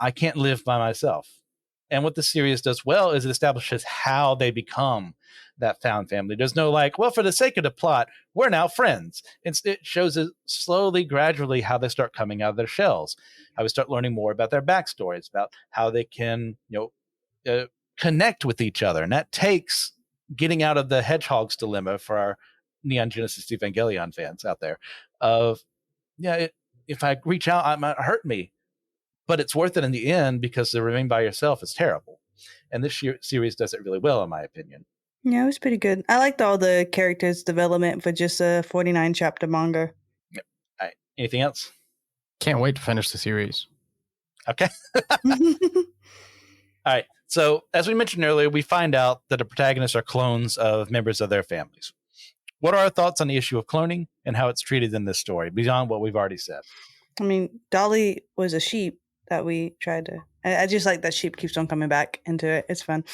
I can't live by myself. And what the series does well is it establishes how they become that found family. There's no for the sake of the plot, we're now friends. It shows it slowly, gradually how they start coming out of their shells, how we start learning more about their backstories, about how they can, connect with each other. And that takes getting out of the hedgehog's dilemma for our Neon Genesis Evangelion fans out there of, if I reach out, it might hurt me, but it's worth it in the end because to remain by yourself is terrible. And this series does it really well, in my opinion. Yeah, it was pretty good. I liked all the characters' development for just a 49 chapter manga. Yep. All right. Anything else? Can't wait to finish the series. Okay. All right. So as we mentioned earlier, we find out that the protagonists are clones of members of their families. What are our thoughts on the issue of cloning and how it's treated in this story, beyond what we've already said? I mean, Dolly was a sheep that we tried to. I just like that sheep keeps on coming back into it. It's fun.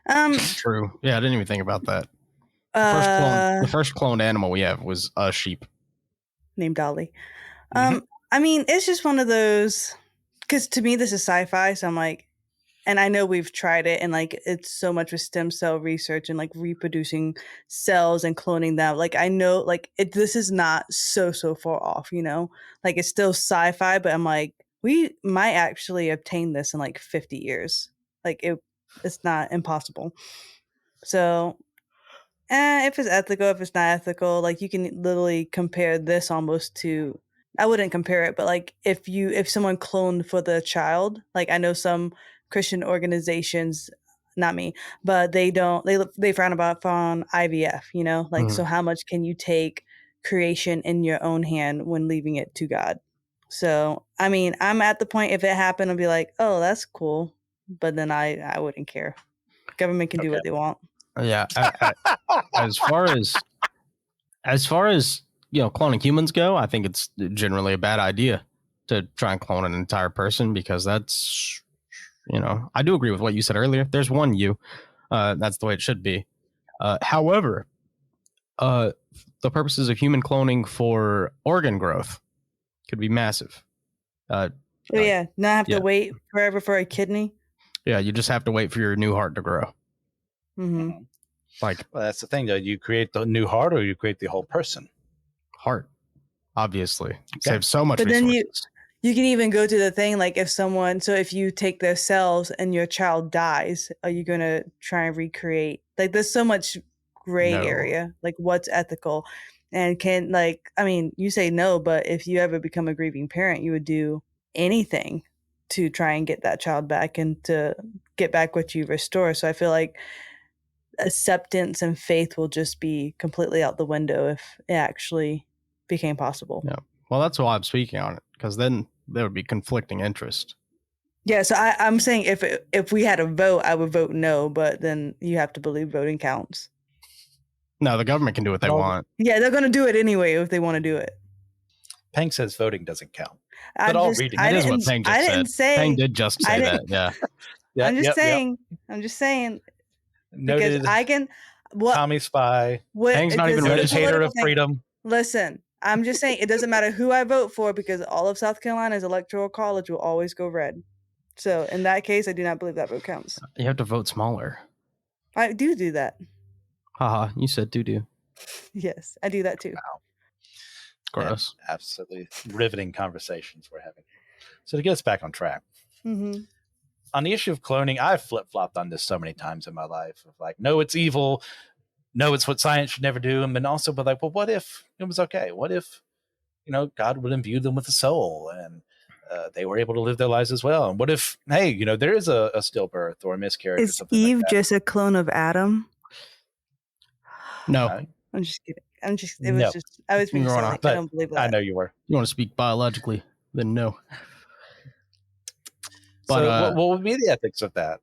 True. Yeah, I didn't even think about that. The first cloned animal we have was a sheep named Dolly. Mhm. I mean, it's just one of those, because to me this is sci-fi, so I'm like, and I know we've tried it, and like it's so much with stem cell research and like reproducing cells and cloning them. Like I know, like this is not so far off, you know. Like it's still sci-fi, but I'm like, we might actually obtain this in like 50 years. Like it's not impossible. So, if it's ethical, if it's not ethical, like you can literally compare this almost to. I wouldn't compare it, but like if someone cloned for the child, like I know some Christian organizations, not me, but they frown on IVF, you know, like so how much can you take creation in your own hand when leaving it to God? So I mean, I'm at the point, if it happened, I'd be like, oh, that's cool, but then I wouldn't care. Government can do what they want. Yeah. As far as cloning humans go, I think it's generally a bad idea to try and clone an entire person, because that's, I do agree with what you said earlier. There's one you. That's the way it should be. However, the purposes of human cloning for organ growth could be massive. Not have to wait forever for a kidney. Yeah, you just have to wait for your new heart to grow. Mm-hmm. Well, that's the thing, though. You create the new heart, or you create the whole person. Heart, obviously, saves so much. But resources. Then you can even go to the thing, like if you take their cells and your child dies, are you going to try and recreate? Like there's so much gray area, like what's ethical, and you say no, but if you ever become a grieving parent, you would do anything to try and get that child back and to get back what you restore. So I feel like acceptance and faith will just be completely out the window if it actually became possible. Yeah. Well, that's why I'm speaking on it, because then there would be conflicting interest. Yeah, so I'm saying if we had a vote, I would vote no, but then you have to believe voting counts. No, the government can do what they want. Yeah, they're going to do it anyway if they want to do it. Peng says voting doesn't count. That is what Peng just said. Peng did just say that. Yeah. I'm just saying. Noted. Because I can. Tommy Spy. Peng's not even a hater of freedom. Listen, I'm just saying it doesn't matter who I vote for, because all of South Carolina's electoral college will always go red. So in that case, I do not believe that vote counts. You have to vote smaller. I do that. Haha, you said do. Yes, I do that too. Wow. Gross. And absolutely riveting conversations we're having. So to get us back on track. Mm-hmm. On the issue of cloning, I've flip-flopped on this so many times in my life. Of like, no, it's evil. No, it's what science should never do. And then also, but like, well, what if it was okay? What if, God would imbue them with a soul and they were able to live their lives as well? And what if, hey, there is a stillbirth or a miscarriage? Is Eve just a clone of Adam? No. I'm just kidding. I was being silly. I don't believe that. I know you were. You want to speak biologically, then no. But so what would be the ethics of that?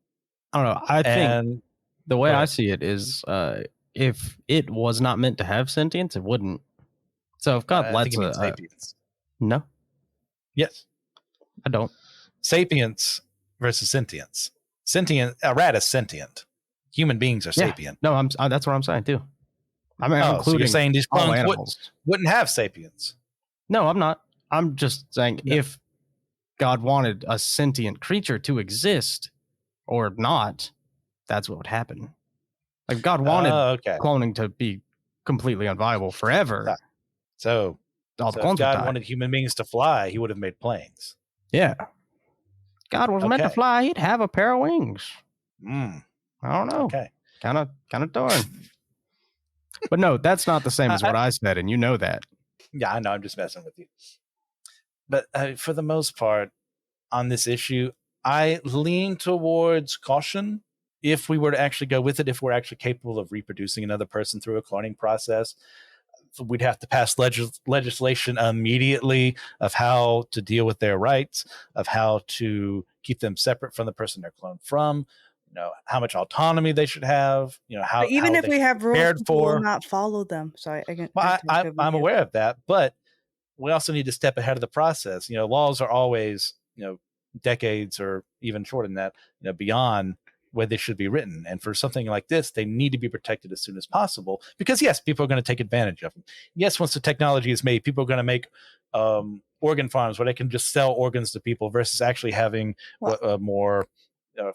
I don't know. I think the way I see it is, if it was not meant to have sentience, it wouldn't. So if God lets it, sapience. No. Yes. I don't. Sapience versus sentience. A rat is sentient. Human beings are sapient. No, that's what I'm saying too. I mean, so you're saying these clones wouldn't have sapience? No, I'm not. I'm just saying if God wanted a sentient creature to exist or not, that's what would happen. Like God wanted cloning to be completely unviable forever. So if God wanted human beings to fly, he would have made planes. Yeah. God was meant to fly, he'd have a pair of wings. I don't know. Okay. Kind of torn. But no, that's not the same as what I said, and you know that. Yeah, I know. I'm just messing with you. But for the most part, on this issue, I lean towards caution. If we were to actually go with it, if we're actually capable of reproducing another person through a cloning process, we'd have to pass legislation immediately of how to deal with their rights, of how to keep them separate from the person they're cloned from, how much autonomy they should have, But even how if they we should have be rules, prepared people will for. not follow them. Sorry, Well, talked over I'm you. aware of that, but we also need to step ahead of the process. Laws are always, decades or even shorter than that, beyond where they should be written. And for something like this, they need to be protected as soon as possible because, yes, people are going to take advantage of them. Yes, once the technology is made, people are going to make organ farms where they can just sell organs to people versus actually having a more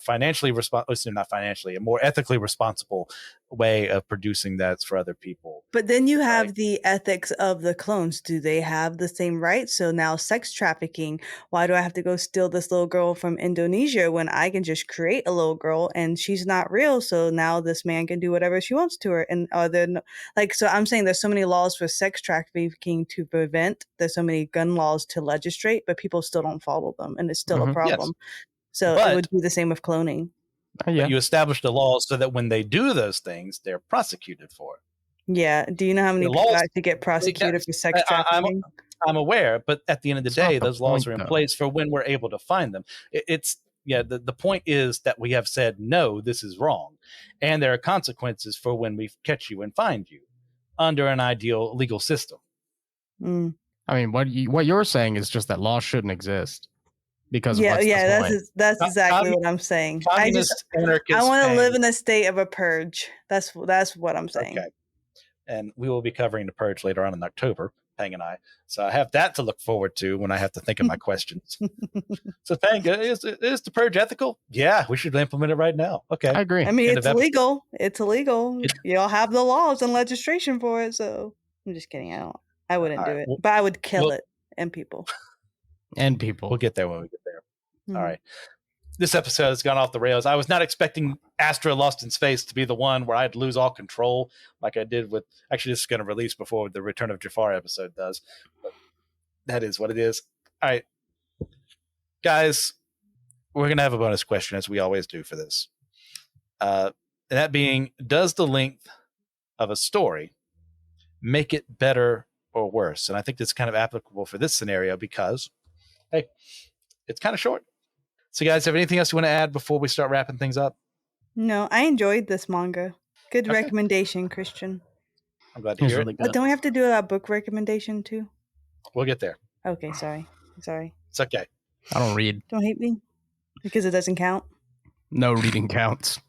financially responsible, not financially, a more ethically responsible way of producing that for other people. But then you have Right. the ethics of the clones. Do they have the same rights? So now sex trafficking, why do I have to go steal this little girl from Indonesia when I can just create a little girl and she's not real? So now this man can do whatever she wants to her. And are there so I'm saying there's so many laws for sex trafficking to prevent. There's so many gun laws to legislate, but people still don't follow them. And it's still a Mhm. problem. So it But- would be the same with cloning. Yeah. But you establish the laws so that when they do those things, they're prosecuted for it. Yeah. Do you know how many The people laws- actually get prosecuted for sex I- I'm- trafficking? I'm aware, but at the end of the It's not day, the those laws point, are in though. place for when we're able to find them. The point is that we have said, no, this is wrong. And there are consequences for when we catch you and find you under an ideal legal system. Mm. I mean, what you're saying is just that law shouldn't exist because Yeah, what's the yeah, point? that's exactly what I'm saying. I want to live in a state of a purge. That's what I'm saying. Okay. And we will be covering the purge later on in October, Pang and I. So I have that to look forward to when I have to think of my questions. So Pang, is the purge ethical? Yeah, we should implement it right now. Okay. I agree. I mean, End it's of episode. illegal. It's illegal. Y'all have the laws and legislation for it. So I'm just kidding. I wouldn't All do right, it, well- but I would kill well- it and people. And people. We'll get there when we get there. All Mhm. right. This episode has gone off the rails. I was not expecting Astra Lost in Space to be the one where I'd lose all control like I did with. Actually, this is going to release before the Return of Jafar episode does. But that is what it is. All right. Guys, we're going to have a bonus question as we always do for this. And that being, does the length of a story make it better or worse? And I think that's kind of applicable for this scenario because, hey, it's kind of short. So, guys, have anything else you want to add before we start wrapping things up? No, I enjoyed this manga. Good Okay. recommendation, Christian. I'm glad to It's hear really it. good. Don't we have to do a book recommendation too? We'll get there. Okay, sorry. It's okay. I don't read. Don't hate me because it doesn't count. No reading counts.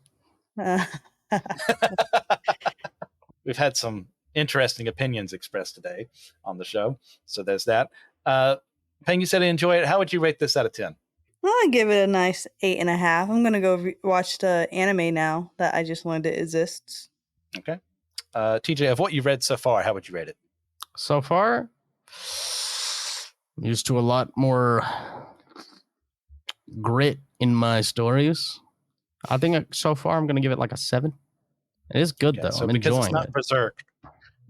We've had some interesting opinions expressed today on the show. So there's that. Peng, you said you enjoy it. How would you rate this out of 10? I'll give it a nice 8.5. I'm gonna go watch the anime now that I just learned it exists. Okay. TJ, of what you've read so far, how would you rate it? So far, I'm used to a lot more grit in my stories. I think so far I'm going to give it like a 7. It is good, though. So I'm because it's enjoying not it. Berserk,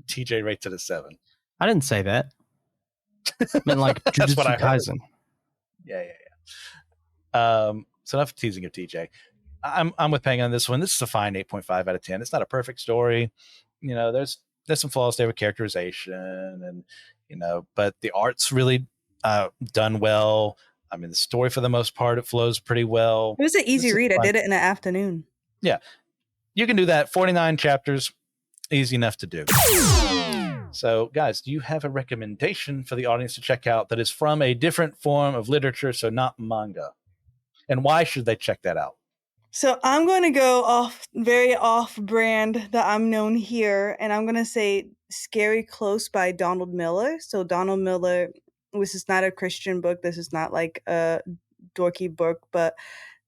TJ rates it a 7. I didn't say that. I meant like That's what I Jujutsu heard. Kaisen. Yeah. So enough teasing of TJ. I'm with Peng on this one. This is a fine 8.5 out of 10. It's not a perfect story. There's some flaws there with characterization and but the art's really done well. I mean, the story for the most part, it flows pretty well. It was an easy This is read. I fun. did it in an afternoon. You can do that. 49 chapters, easy enough to do. So, guys, do you have a recommendation for the audience to check out that is from a different form of literature, so not manga? And why should they check that out? So I'm going to go very off brand that I'm known here, and I'm going to say Scary Close by Donald Miller. So Donald Miller, this is not a Christian book. This is not like a dorky book, but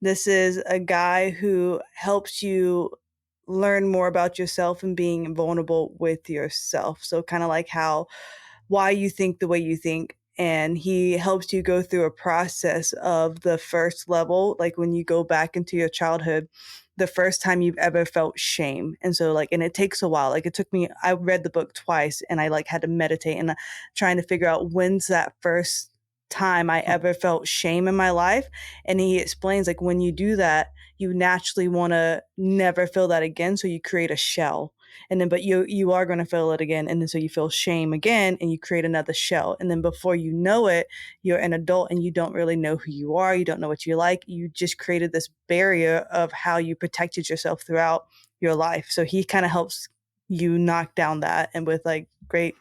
this is a guy who helps you learn more about yourself and being vulnerable with yourself. So kind of like why you think the way you think. And he helps you go through a process of the first level, like when you go back into your childhood, the first time you've ever felt shame. And so and it takes a while. Like it took me, I read the book twice and I had to meditate and trying to figure out when's that first time I ever felt shame in my life. And he explains when you do that, you naturally want to never feel that again. So you create a shell. and then but you are going to feel it again, and then so you feel shame again, and you create another shell, and then before you know it, you're an adult and you don't really know who you are, you don't know what you like, you just created this barrier of how you protected yourself throughout your life. So he kind of helps you knock down that, and with like great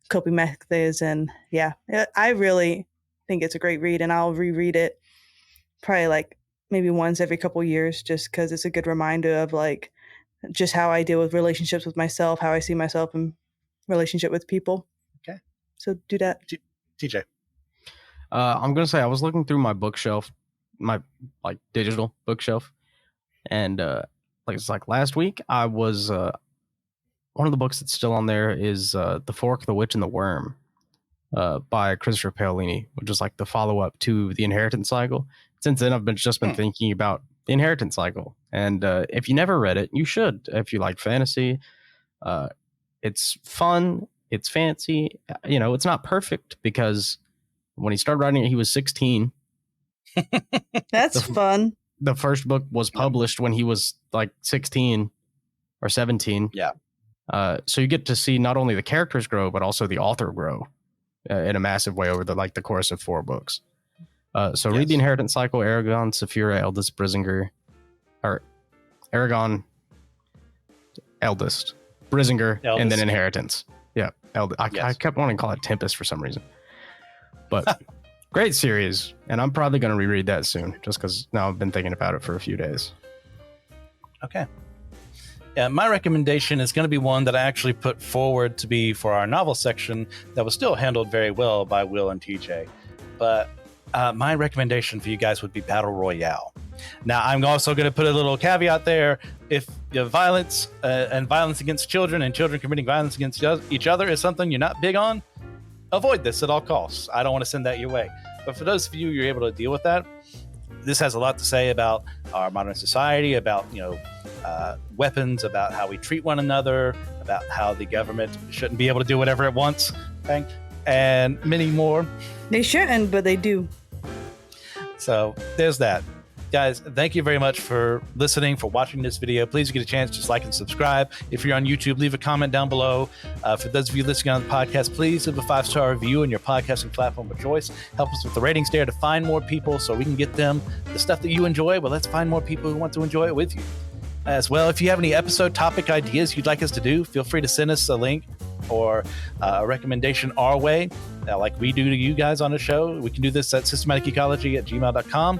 coping methods. And yeah, I really think it's a great read, and I'll reread it probably like maybe once every couple years, just because it's a good reminder of like just how I deal with relationships with myself, how I see myself in relationship with people. Okay. So do that. TJ. I'm gonna say I was looking through my bookshelf, my like digital bookshelf, and like it's like last week I was one of the books that's still on there is The Fork, the Witch, and the Worm by Christopher Paolini, which is like the follow up to The Inheritance Cycle. Since then, I've been thinking about The Inheritance Cycle, and if you never read it, you should. If you like fantasy, it's fun, it's fancy. You know, it's not perfect because when he started writing it, he was 16. That's fun. The first book was published when he was like 16 or 17. Yeah. So you get to see not only the characters grow, but also the author grow in a massive way over the course of 4 books. So read The Inheritance Cycle, Aragon, Saphira, Eldest, Brisingar, or Aragon, Eldest, Brisingar, and then Inheritance. Yeah, I kept wanting to call it Tempest for some reason. But great series, and I'm probably going to reread that soon, just because now I've been thinking about it for a few days. Okay. Yeah, my recommendation is going to be one that I actually put forward to be for our novel section that was still handled very well by Will and TJ. But my recommendation for you guys would be Battle Royale. Now, I'm also going to put a little caveat there. If violence and violence against children and children committing violence against each other is something you're not big on, avoid this at all costs. I don't want to send that your way. But for those of you who are able to deal with that, this has a lot to say about our modern society, about weapons, about how we treat one another, about how the government shouldn't be able to do whatever it wants, okay? And many more. They shouldn't, but they do. So there's that. Guys, thank you very much for listening, for watching this video. Please, if you get a chance, just like and subscribe. If you're on YouTube, leave a comment down below. For those of you listening on the podcast, please leave a 5-star review on your podcasting platform of choice. Help us with the ratings there to find more people so we can get them the stuff that you enjoy. But let's find more people who want to enjoy it with you. As well, if you have any episode topic ideas you'd like us to do, feel free to send us a link or a recommendation our way, like we do to you guys on the show. We can do this at systematicecology@gmail.com.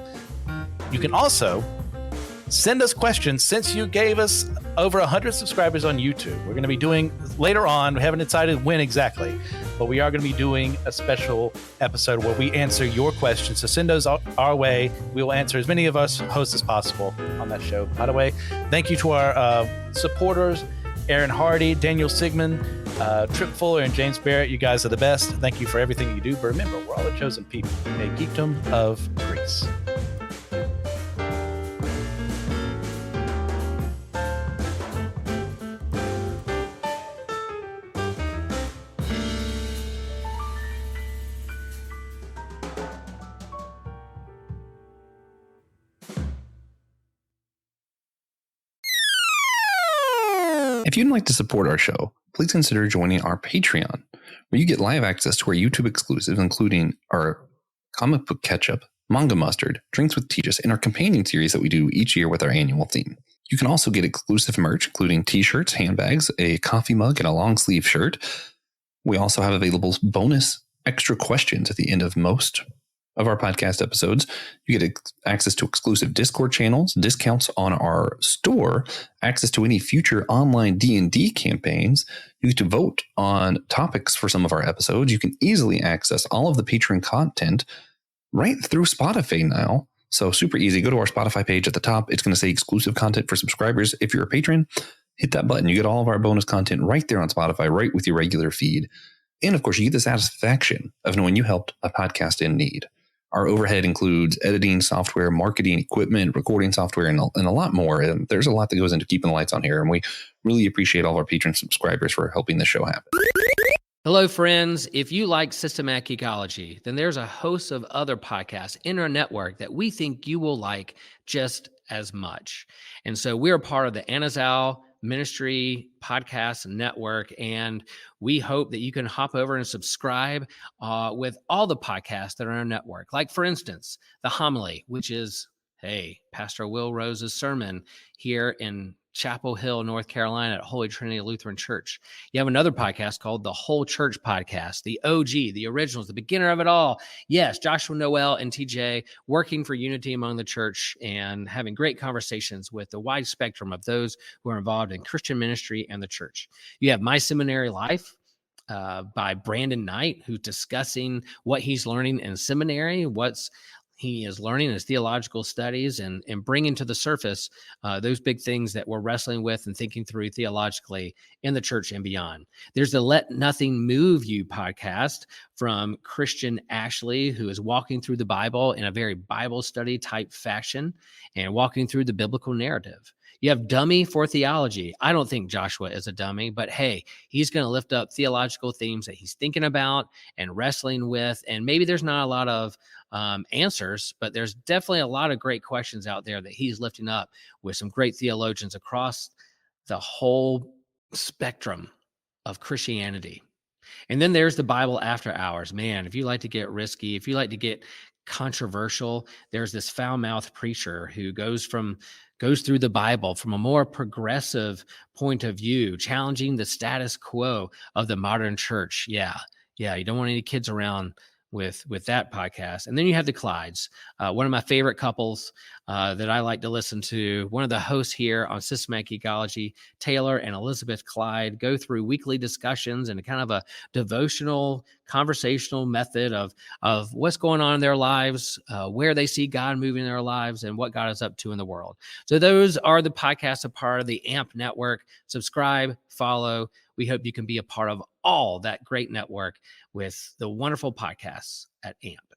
You can also send us questions. Since you gave us over 100 subscribers on YouTube, we're going to be doing later on, we haven't decided when exactly, but we are going to be doing a special episode where we answer your questions. So send those our way. We will answer as many of us hosts as possible on that show. By the way, thank you to our supporters, Aaron Hardy, Daniel Sigmund, Trip Fuller, and James Barrett. You guys are the best. Thank you for everything you do. But remember, we're all the chosen people, a geekdom of Greece. If you'd like to support our show, please consider joining our Patreon, where you get live access to our YouTube exclusives, including our comic book catch-up, manga mustard, drinks with Tejas, and our companion series that we do each year with our annual theme. You can also get exclusive merch, including t-shirts, handbags, a coffee mug, and a long sleeve shirt. We also have available bonus extra questions at the end of most of our podcast episodes. You get access to exclusive Discord channels, discounts on our store, access to any future online D&D campaigns. You get to vote on topics for some of our episodes. You can easily access all of the Patreon content right through Spotify now. So super easy. Go to our Spotify page at the top. It's going to say exclusive content for subscribers. If you're a patron, hit that button. You get all of our bonus content right there on Spotify, right with your regular feed. And of course, you get the satisfaction of knowing you helped a podcast in need. Our overhead includes editing software, marketing equipment, recording software, and a lot more. And there's a lot that goes into keeping the lights on here. And we really appreciate all of our patron subscribers for helping this show happen. Hello, friends. If you like systematic ecology, then there's a host of other podcasts in our network that we think you will like just as much. And so we're part of the Anazao Ministry Podcast Network. And we hope that you can hop over and subscribe with all the podcasts that are on our network. Like, for instance, The Homily, which is, hey, Pastor Will Rose's sermon here in Chapel Hill, North Carolina at Holy Trinity Lutheran Church. You have another podcast called The Whole Church Podcast, the OG, the originals, the beginner of it all. Yes, Joshua Noel and TJ working for unity among the church and having great conversations with the wide spectrum of those who are involved in Christian ministry and the church. You have My Seminary Life by Brandon Knight, who's discussing what he's learning in seminary, he is learning in his theological studies, and bringing to the surface those big things that we're wrestling with and thinking through theologically in the church and beyond. There's the Let Nothing Move You podcast from Christian Ashley, who is walking through the Bible in a very Bible study type fashion and walking through the biblical narrative. You have Dummy for Theology. I don't think Joshua is a dummy, but hey, he's going to lift up theological themes that he's thinking about and wrestling with. And maybe there's not a lot of answers, but there's definitely a lot of great questions out there that he's lifting up with some great theologians across the whole spectrum of Christianity. And then there's the Bible After Hours. Man, if you like to get risky, if you like to get controversial, there's this foul-mouthed preacher who goes through the Bible from a more progressive point of view, challenging the status quo of the modern church. Yeah, you don't want any kids around with that podcast. And then you have the Clydes, one of my favorite couples that I like to listen to. One of the hosts here on Systematic Geekology, Taylor and Elizabeth Clyde, go through weekly discussions and kind of a devotional, conversational method of what's going on in their lives, where they see God moving in their lives, and what God is up to in the world. So those are the podcasts, a part of the AMP network. Subscribe, follow. We hope you can be a part of all that great network with the wonderful podcasts at AMP.